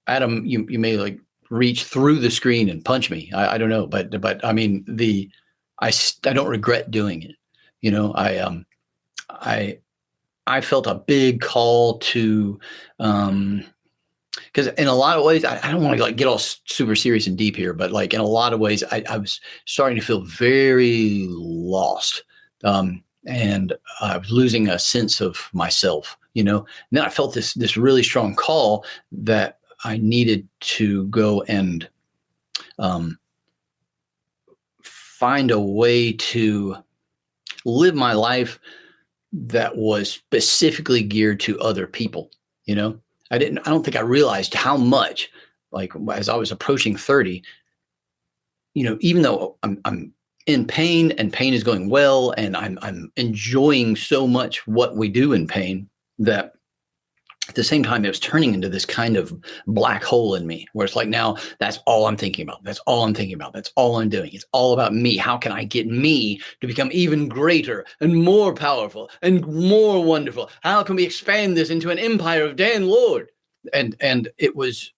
Adam, you may like reach through the screen and punch me. I don't know, but I mean, I don't regret doing it. You know, I felt a big call to, because in a lot of ways, I don't want to like get all super serious and deep here, but like in a lot of ways, I was starting to feel very lost. And I was losing a sense of myself, you know. And then I felt this really strong call that I needed to go and find a way to live my life that was specifically geared to other people. You know, I don't think I realized how much, like as I was approaching 30, you know, even though I'm in pain and pain is going well, and I'm enjoying so much what we do in pain, that at the same time, it was turning into this kind of black hole in me where it's like, now that's all I'm thinking about. That's all I'm thinking about. That's all I'm doing. It's all about me. How can I get me to become even greater and more powerful and more wonderful? How can we expand this into an empire of Dan Lord? And it was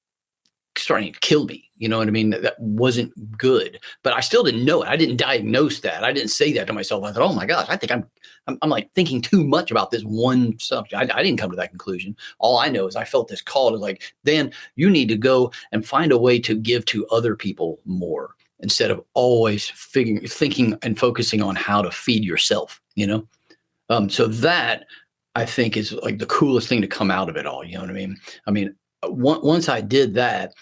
starting to kill me. You know what I mean? That wasn't good, but I still didn't know it. I didn't diagnose that. I didn't say that to myself. I thought, oh my gosh, I think I'm like thinking too much about this one subject. I didn't come to that conclusion. All I know is I felt this call to like, Dan, you need to go and find a way to give to other people more instead of always thinking and focusing on how to feed yourself, you know? So that I think is like the coolest thing to come out of it all. You know what I mean? I mean, once I did that,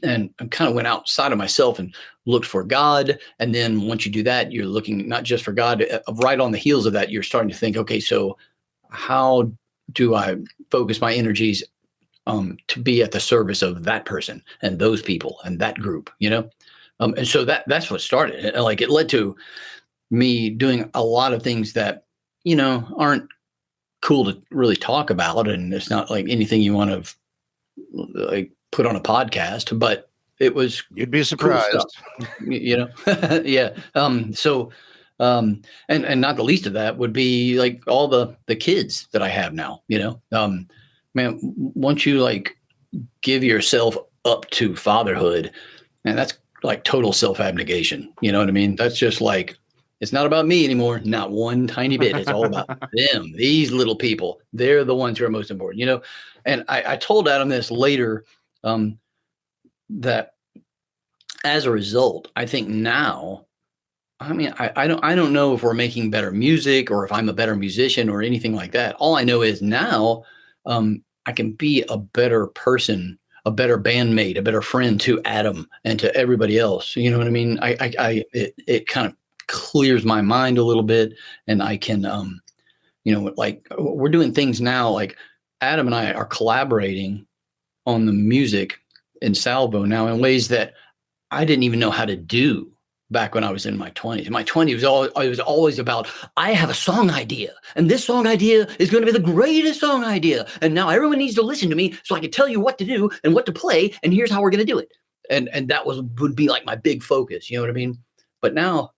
and I kind of went outside of myself and looked for God. And then once you do that, you're looking not just for God. Right on the heels of that, you're starting to think, okay, so how do I focus my energies to be at the service of that person and those people and that group, you know? And so that's what started. Like it led to me doing a lot of things that, you know, aren't cool to really talk about. And it's not like anything you want to like put on a podcast, but it was, you'd be surprised, cool, you know? Yeah. So, and not the least of that would be like all the kids that I have now, you know, man, once you like give yourself up to fatherhood, man, that's like total self-abnegation. You know what I mean? That's just like, it's not about me anymore. Not one tiny bit. It's all about them, these little people. They're the ones who are most important, you know? And I told Adam this later, that as a result, I think now, I mean, I don't know if we're making better music or if I'm a better musician or anything like that. All I know is now, I can be a better person, a better bandmate, a better friend to Adam and to everybody else. You know what I mean? It kind of clears my mind a little bit, and I can, you know, like we're doing things now, like Adam and I are collaborating on the music in Salvo now in ways that I didn't even know how to do back when I was in my 20s. In my 20s, it was always about, I have a song idea, and this song idea is going to be the greatest song idea. And now everyone needs to listen to me so I can tell you what to do and what to play, and here's how we're going to do it. And that would be like my big focus. You know what I mean? But now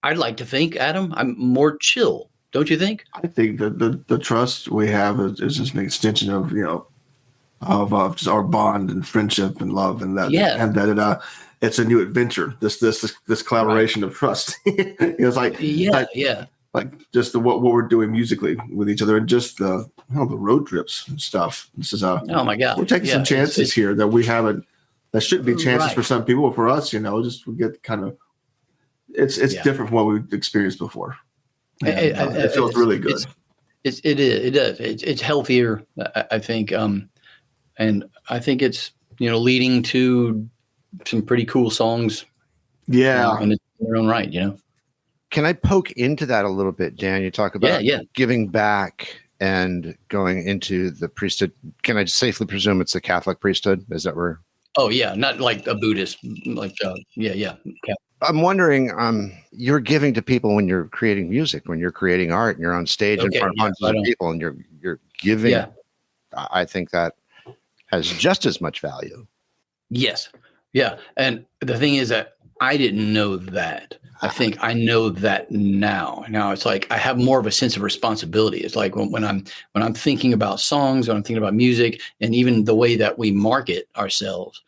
I'd like to think, Adam, I'm more chill. Don't you think? I think that the trust we have is just an extension of, you know, of just our bond and friendship and love, and that, and that it's a new adventure. This collaboration of trust. It's like, like just what we're doing musically with each other, and just the road trips and stuff. This is oh my God, we're taking some chances here that we haven't. That shouldn't be chances for some people, but for us, you know, just we get kind of. It's different from what we've experienced before. It feels really good. It does. It's healthier, I think. And I think it's, you know, leading to some pretty cool songs. Yeah. In their own right, you know. Can I poke into that a little bit, Dan? You talk about giving back and going into the priesthood. Can I safely presume it's the Catholic priesthood? Is that where? Oh, yeah. Not like a Buddhist. Like, yeah. I'm wondering, you're giving to people when you're creating music, when you're creating art, and you're on stage in front of hundreds of people, and you're giving. Yeah. I think that has just as much value. Yes. Yeah. And the thing is that I didn't know that. I think I know that now. Now it's like I have more of a sense of responsibility. It's like when I'm thinking about songs, when I'm thinking about music, and even the way that we market ourselves,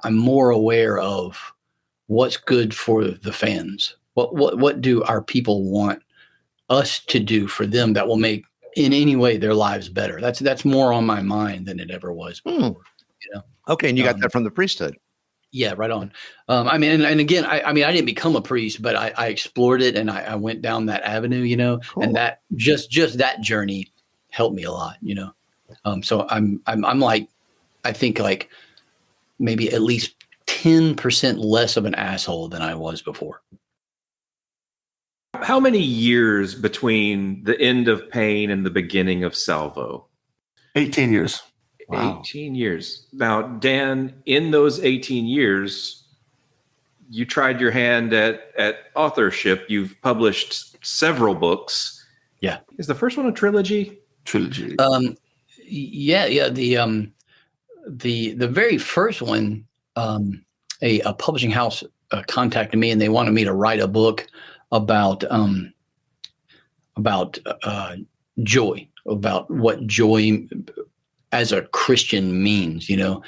I'm more aware of what's good for the fans. What do our people want us to do for them that will make in any way their lives better? That's more on my mind than it ever was before. You know. Okay, and you got that from the priesthood. Yeah, right on. I mean, and again, I mean, I didn't become a priest, but I explored it and I went down that avenue, you know, and that just that journey helped me a lot, you know. So I'm like, I think like maybe at least 10% less of an asshole than I was before. How many years between the end of Pain and the beginning of Salvo? 18 years. Wow. 18 years. Now, Dan, in those 18 years, you tried your hand at authorship. You've published several books. Yeah. Is the first one a trilogy? Trilogy. Yeah. The very first one, a publishing house contacted me and they wanted me to write a book about joy, about what joy as a Christian means, you know.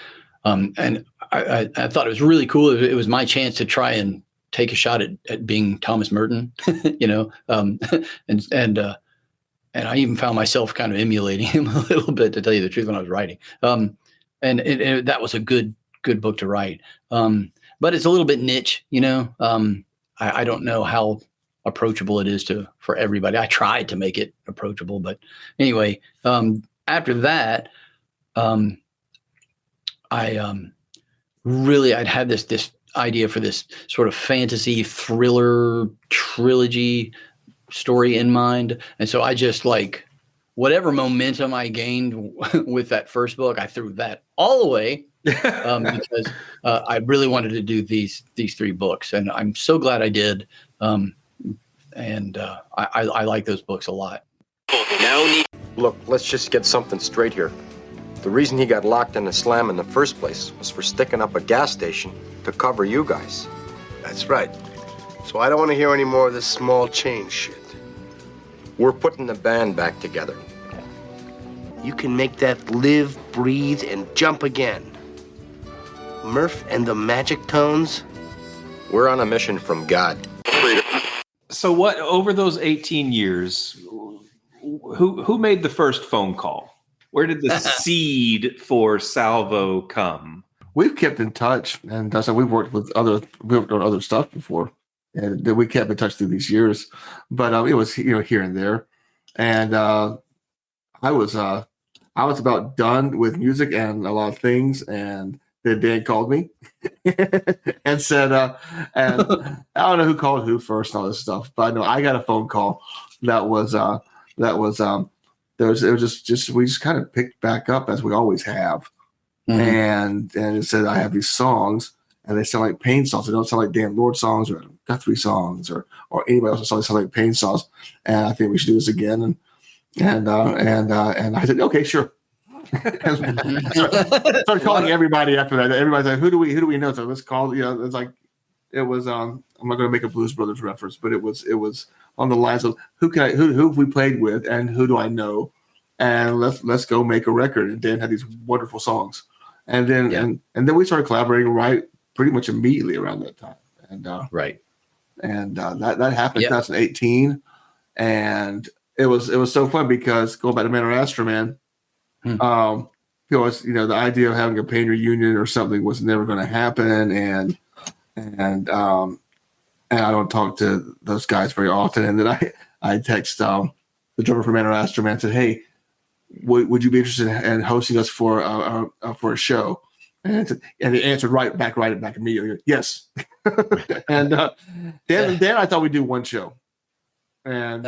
And I thought it was really cool. It was my chance to try and take a shot at being Thomas Merton, you know. And I even found myself kind of emulating him a little bit, to tell you the truth, when I was writing. And that was a good book to write. But it's a little bit niche, you know. I don't know how approachable it is for everybody. I tried to make it approachable, but anyway, after that, I'd had this idea for this sort of fantasy thriller trilogy story in mind. And so I just, like, whatever momentum I gained with that first book, I threw that all away because I really wanted to do these three books. And I'm so glad I did. I like those books a lot. Look, let's just get something straight here. The reason he got locked in a slam in the first place was for sticking up a gas station to cover you guys. That's right. So I don't want to hear any more of this small change shit. We're putting the band back together. You can make that live, breathe, and jump again. Murph and the Magic Tones? We're on a mission from God. So what, over those 18 years, who made the first phone call? Where did the seed for Salvo come? We've kept in touch, and we've worked on other stuff before, and we kept in touch through these years. But it was, you know, here and there, and I was about done with music and a lot of things, and then Dan called me and said, and I don't know who called who first and all this stuff, but I know I got a phone call that was we just kind of picked back up as we always have. Mm-hmm. And it said, I have these songs and they sound like Pain songs. They don't sound like Dan Lord songs or Adam Guthrie songs or anybody else. They sound like Pain songs. And I think we should do this again. And I said, okay, sure. Started calling everybody after that. Everybody's like, who do we know? So let's call, you know, it's like, it was, I'm not going to make a Blues Brothers reference, but it was on the lines of who have we played with and who do I know? And let's go make a record. And Dan had these wonderful songs. And then and then we started collaborating right pretty much immediately around that time. And right. And that happened in 2018. And it was so fun because going back to Man or Astro Man, because, you know, the idea of having a Pain reunion or something was never going to happen. And I don't talk to those guys very often. And then I text the drummer for Man or Astro Man, said, hey, would you be interested in hosting us for a show? And he answered right back immediately. Yes. And then I thought we'd do one show, and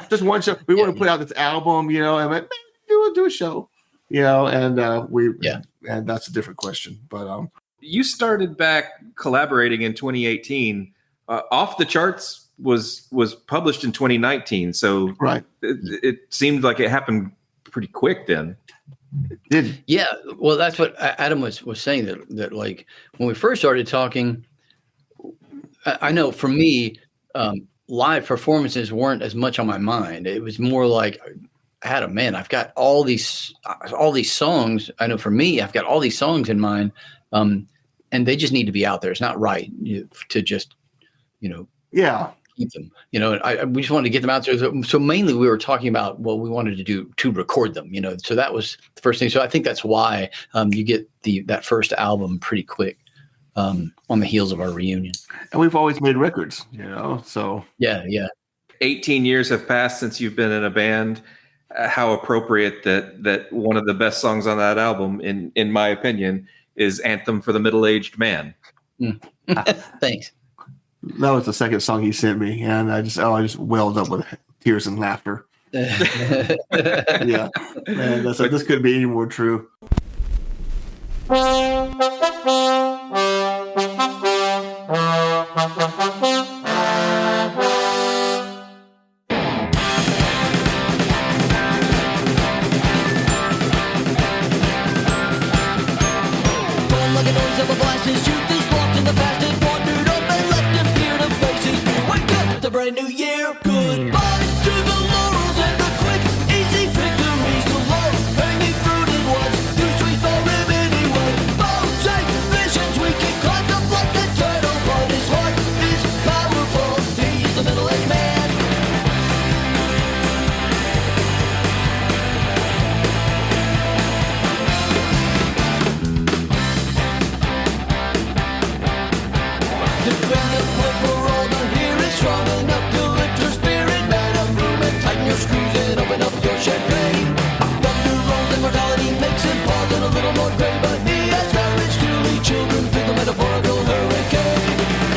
just one show. We want to put out this album, you know, and like, do a show, you know, and and that's a different question. But you started back collaborating in 2018. Off the Charts was published in 2019, so right. It seemed like it happened pretty quick then. It did. Yeah, well, that's what Adam was saying, that like when we first started talking, I know for me, live performances weren't as much on my mind. It was more like, Adam, man, I've got all these songs. I know for me, I've got all these songs in mind, and they just need to be out there. It's not right to just, keep them. We just wanted to get them out there. So mainly, we were talking about what we wanted to do to record them. So that was the first thing. So I think that's why you get that first album pretty quick. On the heels of our reunion. And we've always made records, so. Yeah. 18 years have passed since you've been in a band. How appropriate that one of the best songs on that album, in my opinion, is Anthem for the Middle-Aged Man. Thanks. That was the second song he sent me, and I just welled up with tears and laughter. Yeah. Man, this couldn't be any more true. Brand new year, goodbye to the laurels and the quick, easy victories. The low hanging fruit it was too sweet for him anyway. Bones and visions, we can climb up like a turtle, but his heart is powerful. He's the middle-aged man. Dependent for all the here is strong enough to lift your spirit, man. I'm room and tighten your screws and open up your champagne. Thunder rolls and mortality makes him pause and a little more gray, but he has courage to lead children through the metaphorical hurricane.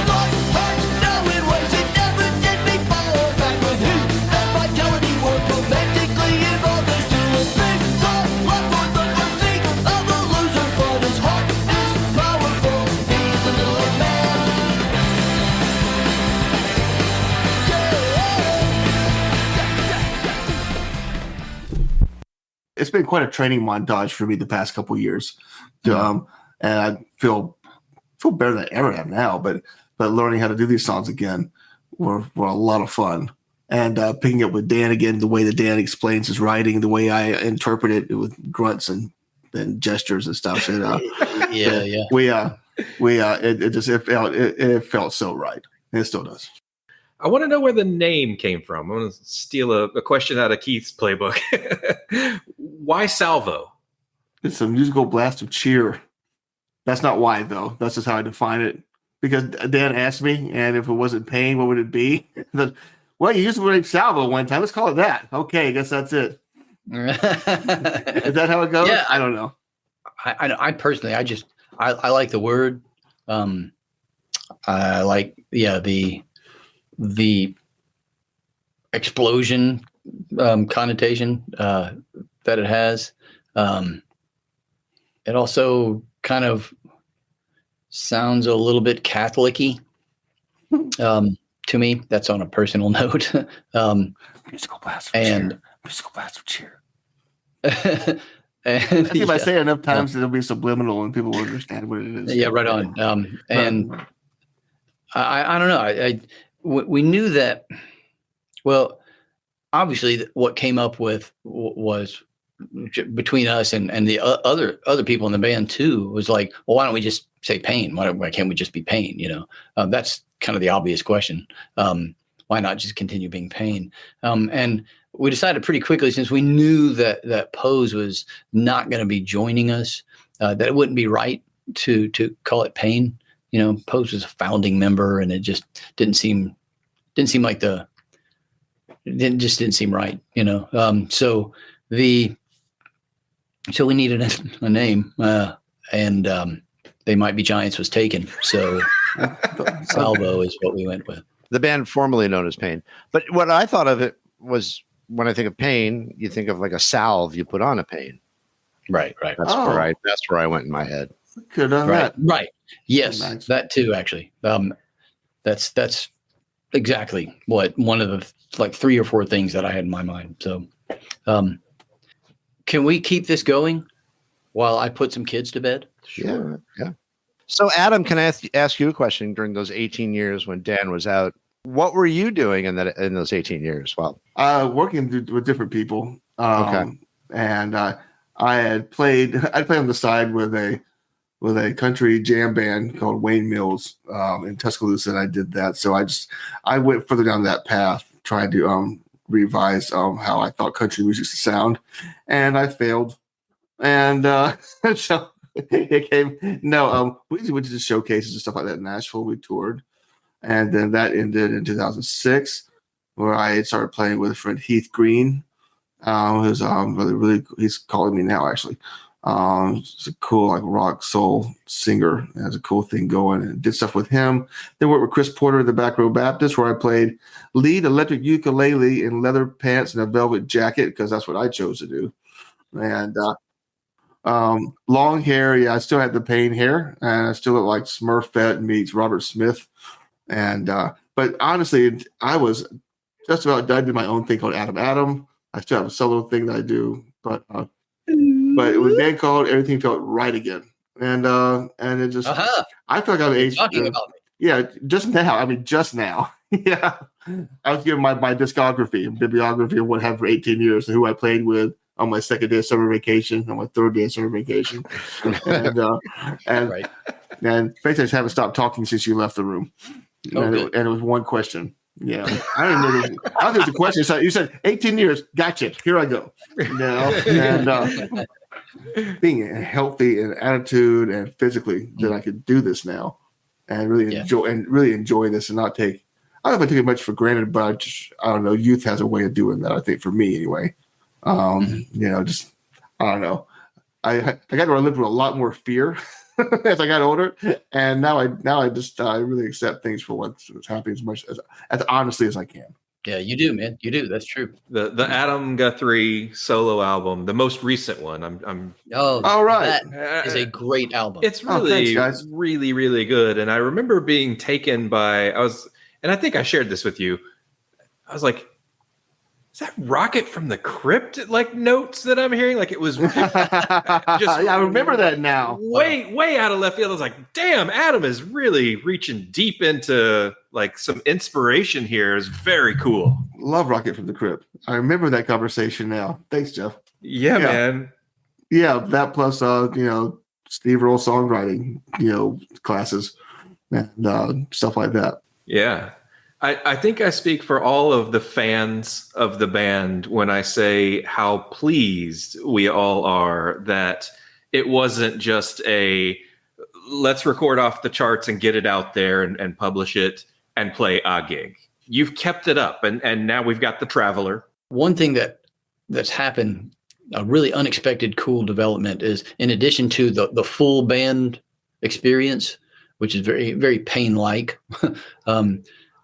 Life hurts now in ways it never did before. Back with heat and vitality work romantically involved. There's still a big love left for the mercy of the loser, but his heart is powerful. He's the middle-aged man. It's been quite a training montage for me the past couple of years, and I feel better than I ever have now. But learning how to do these songs again were a lot of fun, and picking up with Dan again, the way that Dan explains his writing, the way I interpret it with grunts and gestures and stuff. And, it felt so right. It still does. I want to know where the name came from. I want to steal a question out of Keith's playbook. Why Salvo? It's a musical blast of cheer. That's not why, though. That's just how I define it. Because Dan asked me, and if it wasn't pain, what would it be? Well, you used the word Salvo one time. Let's call it that. Okay, I guess that's it. Is that how it goes? Yeah, I don't know. I personally, I like the word. I like, the explosion connotation that it has. It also kind of sounds a little bit Catholic-y to me. That's on a personal note. Musical blast of cheer. Musical blast of cheer. And, I think if I say it enough times, it'll be subliminal and people will understand what it is. Yeah, right on. And I don't know. We knew that. Well, obviously, what came up with was between us and the other people in the band too was like, well, why don't we just say pain? Why can't we just be pain? That's kind of the obvious question. Why not just continue being pain? And we decided pretty quickly, since we knew that Pose was not going to be joining us, that it wouldn't be right to call it pain. Pose was a founding member, and it just didn't seem like it just didn't seem right. So we needed a name, and They Might Be Giants was taken. So Salvo is what we went with. The band formerly known as Pain. But what I thought of it was, when I think of pain, you think of like a salve you put on a pain. Right. That's where I went in my head. Good on that. Right. Yes, that too. Actually, that's exactly what one of the 3 or 4 things that I had in my mind. So, can we keep this going while I put some kids to bed? Sure. Yeah. So, Adam, can I ask you a question? During those 18 years when Dan was out, what were you doing in those 18 years? Well, working with different people. Okay. And I had played. I played on the side with a country jam band called Wayne Mills in Tuscaloosa, and I did that. So I went further down that path, trying to revise how I thought country music should sound, and I failed. And so it came. No, we went to showcases and stuff like that in Nashville. We toured, and then that ended in 2006, where I started playing with a friend, Heath Green, who's really he's calling me now actually. He's a cool like rock soul singer. Has a cool thing going, and did stuff with him. Then worked with Chris Porter at the Back Row Baptist, where I played lead electric ukulele in leather pants and a velvet jacket because that's what I chose to do. And long hair, yeah, I still had the pain hair, and I still look like Smurfette meets Robert Smith. And but honestly, I was just about done. I did my own thing called Adam. I still have a solo thing that I do, but with band called, everything felt right again, and it just I feel like I've aged. Talking about me. Yeah, just now. I mean, just now. Yeah, I was giving my discography and bibliography of what I have for 18 years and who I played with on my second day of summer vacation, on my third day of summer vacation, and right. And basically, I just haven't stopped talking since you left the room. And it was one question. Yeah, I don't remember. I don't think it was a question. So you said 18 years. Gotcha. Here I go. And being healthy in attitude and physically, that I could do this now, and really enjoy this, and not take. I don't know if I take it much for granted, but I don't know. Youth has a way of doing that. I think for me anyway. Just I don't know. I got to live with a lot more fear as I got older, and now I really accept things for what's happening as honestly as I can. Yeah, you do, man. You do. That's true. The Adam Guthrie solo album, the most recent one. All right. That is a great album. It's really, thanks, guys. really, really good. And I remember being taken by and I think I shared this with you. I was like, is that Rocket from the Crypt like notes that I'm hearing? Like it was just I remember that now. Way out of left field. I was like, damn, Adam is really reaching deep into like some inspiration here. It's very cool. Love Rocket from the Crypt. I remember that conversation now. Thanks, Jeff. Yeah. Man. Yeah, that plus Steve Earle songwriting, classes and stuff like that. Yeah. I think I speak for all of the fans of the band when I say how pleased we all are that it wasn't just a let's record off the charts and get it out there and publish it and play a gig. You've kept it up, and now we've got The Traveler. One thing that's happened, a really unexpected cool development, is in addition to the full band experience, which is very, very pain-like,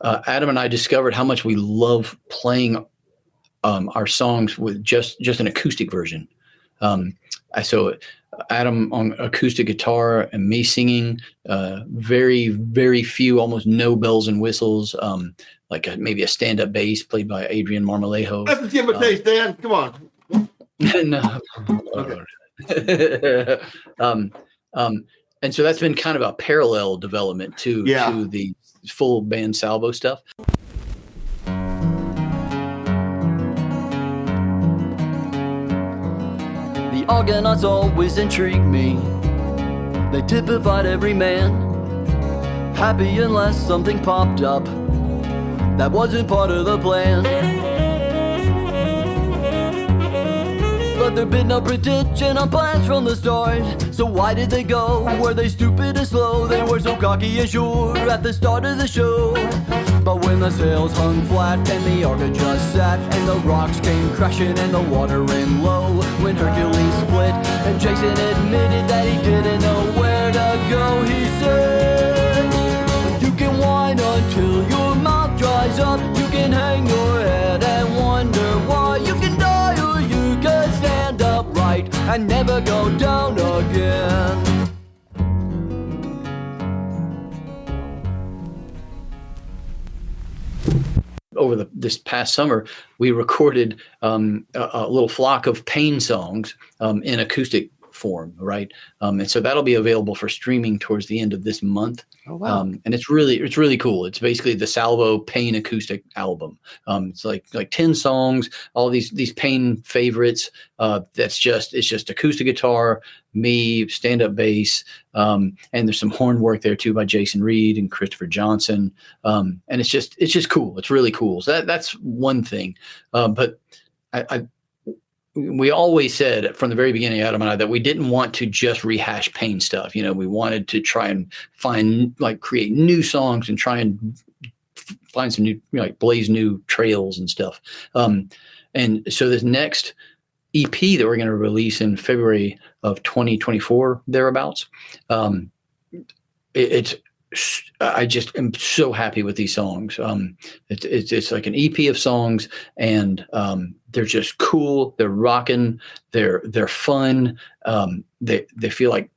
Adam and I discovered how much we love playing our songs with just an acoustic version. So Adam on acoustic guitar and me singing, very, very few, almost no bells and whistles, maybe a stand-up bass played by Adrian Marmolejo. Let's give him a taste, Dan. Come on. No. Okay. And so that's been kind of a parallel development to the full band Salvo stuff. The Argonauts always intrigue me. They typified every man, happy unless something popped up that wasn't part of the plan. But there'd been no prediction on plans from the start. So why did they go? Were they stupid and slow? They were so cocky and sure at the start of the show. But when the sails hung flat and the Argo just sat and the rocks came crashing and the water ran low, when Hercules split and Jason admitted that he didn't know where to go, he said, you can whine until your mouth dries up. You can hang your head and wonder why. You can die or you can stand upright and never go down again. Over this past summer, we recorded a little flock of Pain songs in acoustic form, right? And so that'll be available for streaming towards the end of this month. Oh, wow. And it's really cool. It's basically the Salvo Pain acoustic album. It's like 10 songs, all these Pain favorites. It's just acoustic guitar, me, stand-up bass, and there's some horn work there too by Jason Reed and Christopher Johnson. And it's just cool. It's really cool. So that's one thing. But we always said from the very beginning, Adam and I, that we didn't want to just rehash Pain stuff. You know, we wanted to try and create new songs and try and find some new, blaze new trails and stuff. And so this next EP that we're going to release in February of 2024, thereabouts, I just am so happy with these songs. It's like an EP of songs, and they're just cool. They're rocking. They're fun. They feel like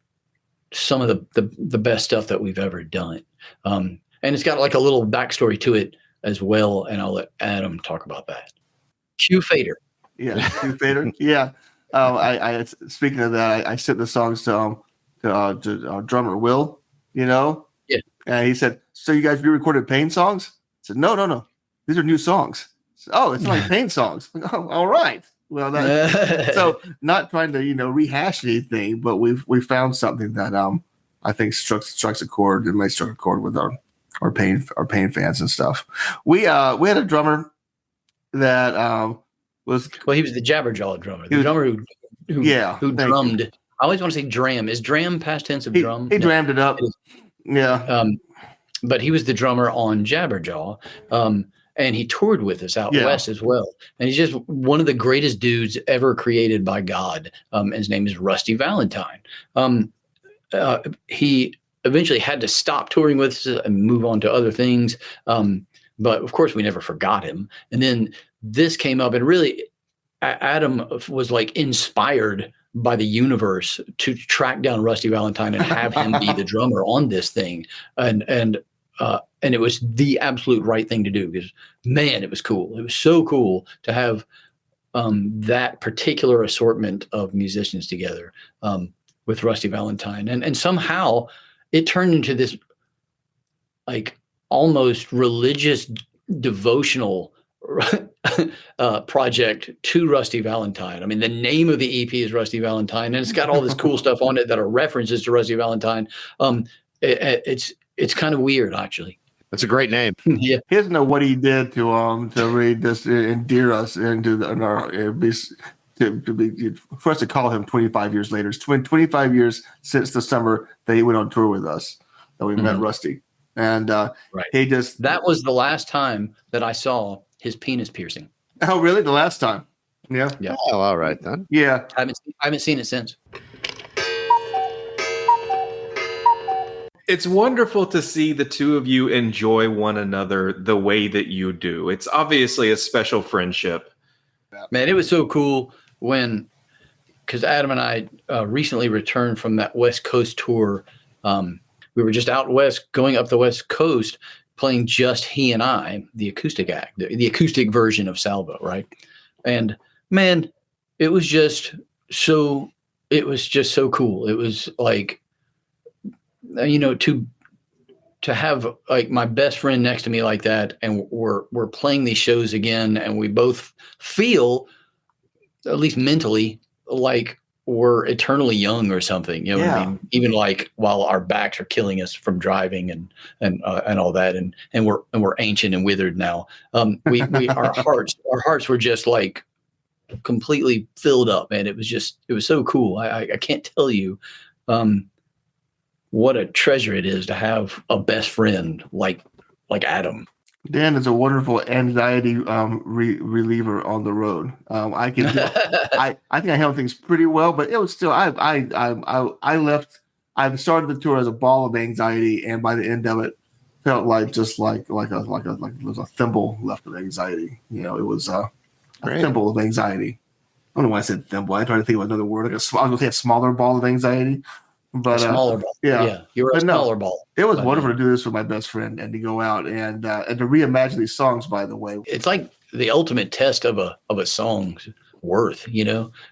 some of the best stuff that we've ever done. And it's got like a little backstory to it as well. And I'll let Adam talk about that. Q Fader. Yeah, Q Fader. Yeah. I speaking of that, I sent the songs to our drummer Will. Yeah. And he said, "So you guys re-recorded Pain songs?" I said, No. These are new songs. Said, "Oh, it's like Pain songs." Oh, all right. Well, so not trying to rehash anything, but we found something that I think strikes a chord. It may strike a chord with our Pain fans and stuff. We had a drummer that was he was the Jabberjaw drummer. The drummer who drummed. I always want to say dram. Is dram past tense of drum? He drammed it up. Yeah. But he was the drummer on Jabberjaw. And he toured with us out west as well. And he's just one of the greatest dudes ever created by God. His name is Rusty Valentine. He eventually had to stop touring with us and move on to other things. But of course we never forgot him. And then this came up, and really Adam was like inspired by the universe to track down Rusty Valentine and have him be the drummer on this thing. And it was the absolute right thing to do, because man, it was cool. It was so cool to have that particular assortment of musicians together with Rusty Valentine. And somehow it turned into this like almost religious devotional project to Rusty Valentine. I mean, the name of the EP is Rusty Valentine, and it's got all this cool stuff on it that are references to Rusty Valentine. It's kind of weird, actually. That's a great name. Yeah, he doesn't know what he did to really just endear us into for us to call him 25 years later. It's 25 years since the summer that he went on tour with us that we met Rusty, and that was the last time that I saw his penis piercing. Oh, really? The last time? Yeah. Oh, all right then. Yeah. I haven't seen it since. It's wonderful to see the two of you enjoy one another the way that you do. It's obviously a special friendship. Man, it was so cool because Adam and I recently returned from that West Coast tour. We were just out west, going up the West Coast, playing just he and I, the acoustic act, the acoustic version of Salvo, right? And man, it was just so cool. It was like, to have like my best friend next to me like that, and we're playing these shows again, and we both feel, at least mentally, like we're eternally young or something, what I mean? Even like while our backs are killing us from driving and all that, and we're ancient and withered now. Our hearts were just like completely filled up, and it was so cool. I can't tell you what a treasure it is to have a best friend like Adam. Dan is a wonderful anxiety reliever on the road. I think I handle things pretty well, but it was still I left. I started the tour as a ball of anxiety, and by the end of it, felt like it was a thimble left of anxiety. It was a thimble of anxiety. I don't know why I said thimble. I tried to think of another word. I was going to say a smaller ball of anxiety. But a smaller ball. Yeah. You were a smaller ball. It was wonderful to do this with my best friend and to go out and to reimagine these songs, by the way. It's like the ultimate test of a song's worth, I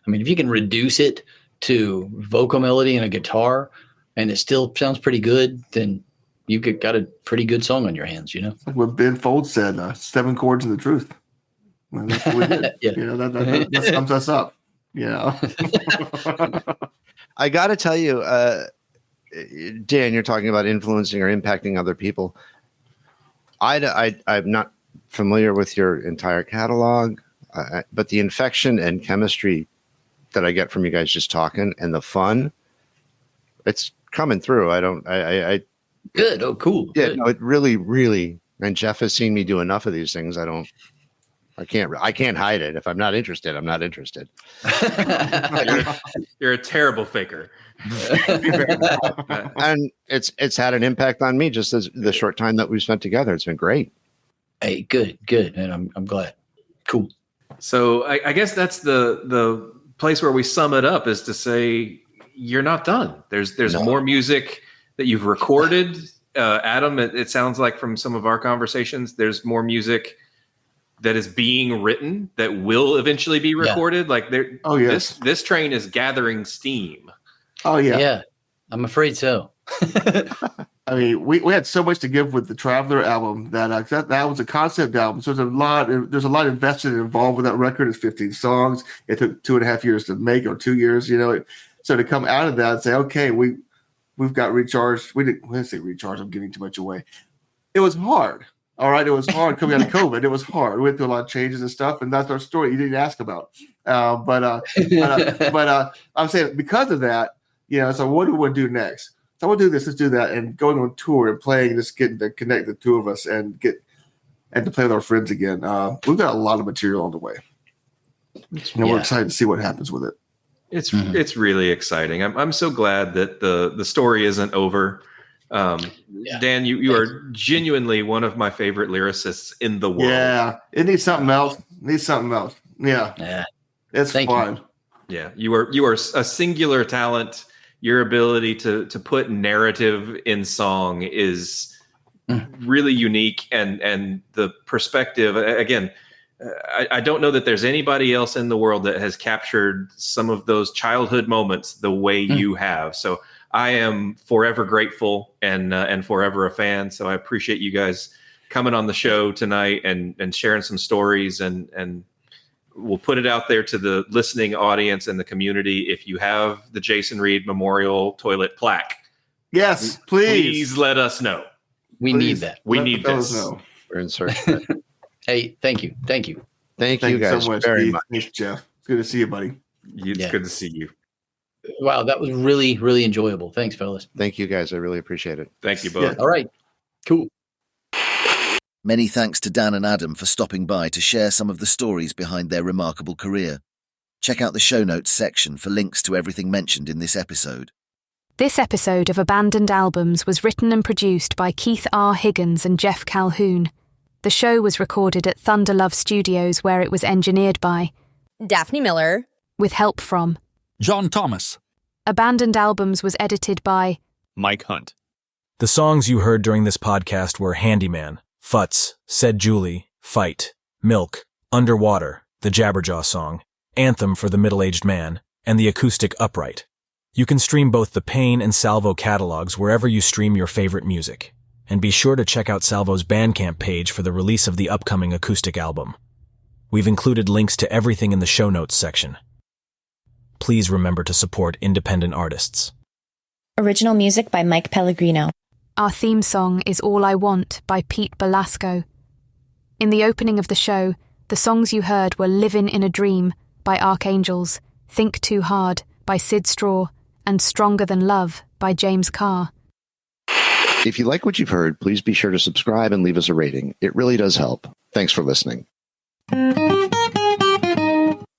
mean, if you can reduce it to vocal melody and a guitar, and it still sounds pretty good, then you got a pretty good song on your hands, you know? Like what Ben Folds said, 7 chords and the truth. Well, that's what we did. Yeah. You know, that sums us up. You know? I got to tell you, Dan, you're talking about influencing or impacting other people. I'm not familiar with your entire catalog, but the infection and chemistry that I get from you guys just talking and the fun, it's coming through. I Good. Oh, cool. Yeah, Good. no, it really, really. And Jeff has seen me do enough of these things. I can't hide it. If I'm not interested, I'm not interested. You're a terrible faker. And it's had an impact on me just as the short time that we've spent together. It's been great. Hey, good, and I'm glad. Cool. So I guess that's the place where we sum it up, is to say you're not done. There's more music that you've recorded. Adam, it sounds like from some of our conversations, there's more music that is being written that will eventually be recorded. Yeah. Like there. Oh yes. This train is gathering steam. Oh yeah. Yeah. I'm afraid so. I mean, we had so much to give with the Traveler album that was a concept album. So there's a lot invested and involved with that record. It's 15 songs. It took 2.5 years to make, or 2 years, you know. So to come out of that and say, okay, we've got recharged. Let's say recharged. I'm giving too much away. It was hard. All right. It was hard coming out of COVID. It was hard. We went through a lot of changes and stuff. And that's our story. You didn't ask about. But I'm saying because of that, you know, so what do we want to do next? So we'll do this, let's do that. And going on tour and playing, just getting to connect the two of us and to play with our friends again. We've got a lot of material on the way. We're excited to see what happens with it. It's really exciting. I'm so glad that the story isn't over. Dan, you are genuinely one of my favorite lyricists in the world. Yeah, it needs something else. Yeah. It's fun. Yeah, you are a singular talent. Your ability to put narrative in song is really unique, and the perspective, again, I don't know that there's anybody else in the world that has captured some of those childhood moments the way you have. So I am forever grateful and forever a fan. So I appreciate you guys coming on the show tonight and sharing some stories, and we'll put it out there to the listening audience and the community. If you have the Jason Reed Memorial Toilet plaque, yes, please let us know. We need that. We need this. We're in search. Hey, thank you. Thank you guys so much, very much. Thanks, Jeff. It's good to see you, buddy. It's good to see you. Wow, that was really, really enjoyable. Thanks, fellas. Thank you, guys. I really appreciate it. Thank you both. Yeah. All right. Cool. Many thanks to Dan and Adam for stopping by to share some of the stories behind their remarkable career. Check out the show notes section for links to everything mentioned in this episode. This episode of Abandoned Albums was written and produced by Keith R. Higgins and Jeff Calhoun. The show was recorded at Thunder Love Studios, where it was engineered by Daphne Miller, with help from John Thomas. Abandoned Albums was edited by Mike Hunt. The songs you heard during this podcast were Handyman, Futz, Said Julie, Fight, Milk, Underwater, the Jabberjaw song, Anthem for the Middle-Aged Man, and the acoustic Upright. You can stream both the Pain and Salvo catalogs wherever you stream your favorite music. And be sure to check out Salvo's Bandcamp page for the release of the upcoming acoustic album. We've included links to everything in the show notes section. Please remember to support independent artists. Original music by Mike Pellegrino. Our theme song is All I Want by Pete Belasco. In the opening of the show, the songs you heard were Livin' in a Dream by Archangels, Think Too Hard by Sid Straw, and Stronger Than Love by James Carr. If you like what you've heard, please be sure to subscribe and leave us a rating. It really does help. Thanks for listening.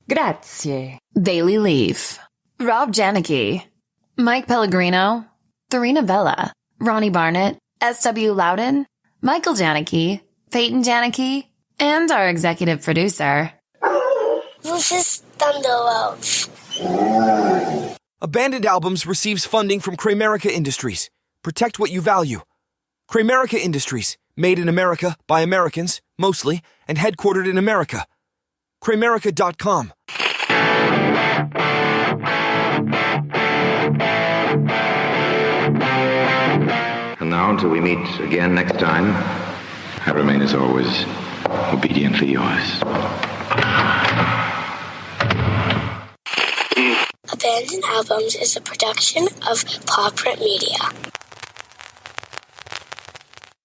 Grazie. Daily Leaf. Rob Janicki. Mike Pellegrino. Thurina Vella. Ronnie Barnett. S.W. Loudon. Michael Janicki. Peyton Janicki. And our executive producer. This is Thunder Love. Abandoned Albums receives funding from Kramerica Industries. Protect what you value. Kramerica Industries, made in America by Americans, mostly, and headquartered in America. Kramerica.com. now until we meet again next time, I remain as always obediently yours. Abandoned Albums is a production of Paw Print Media.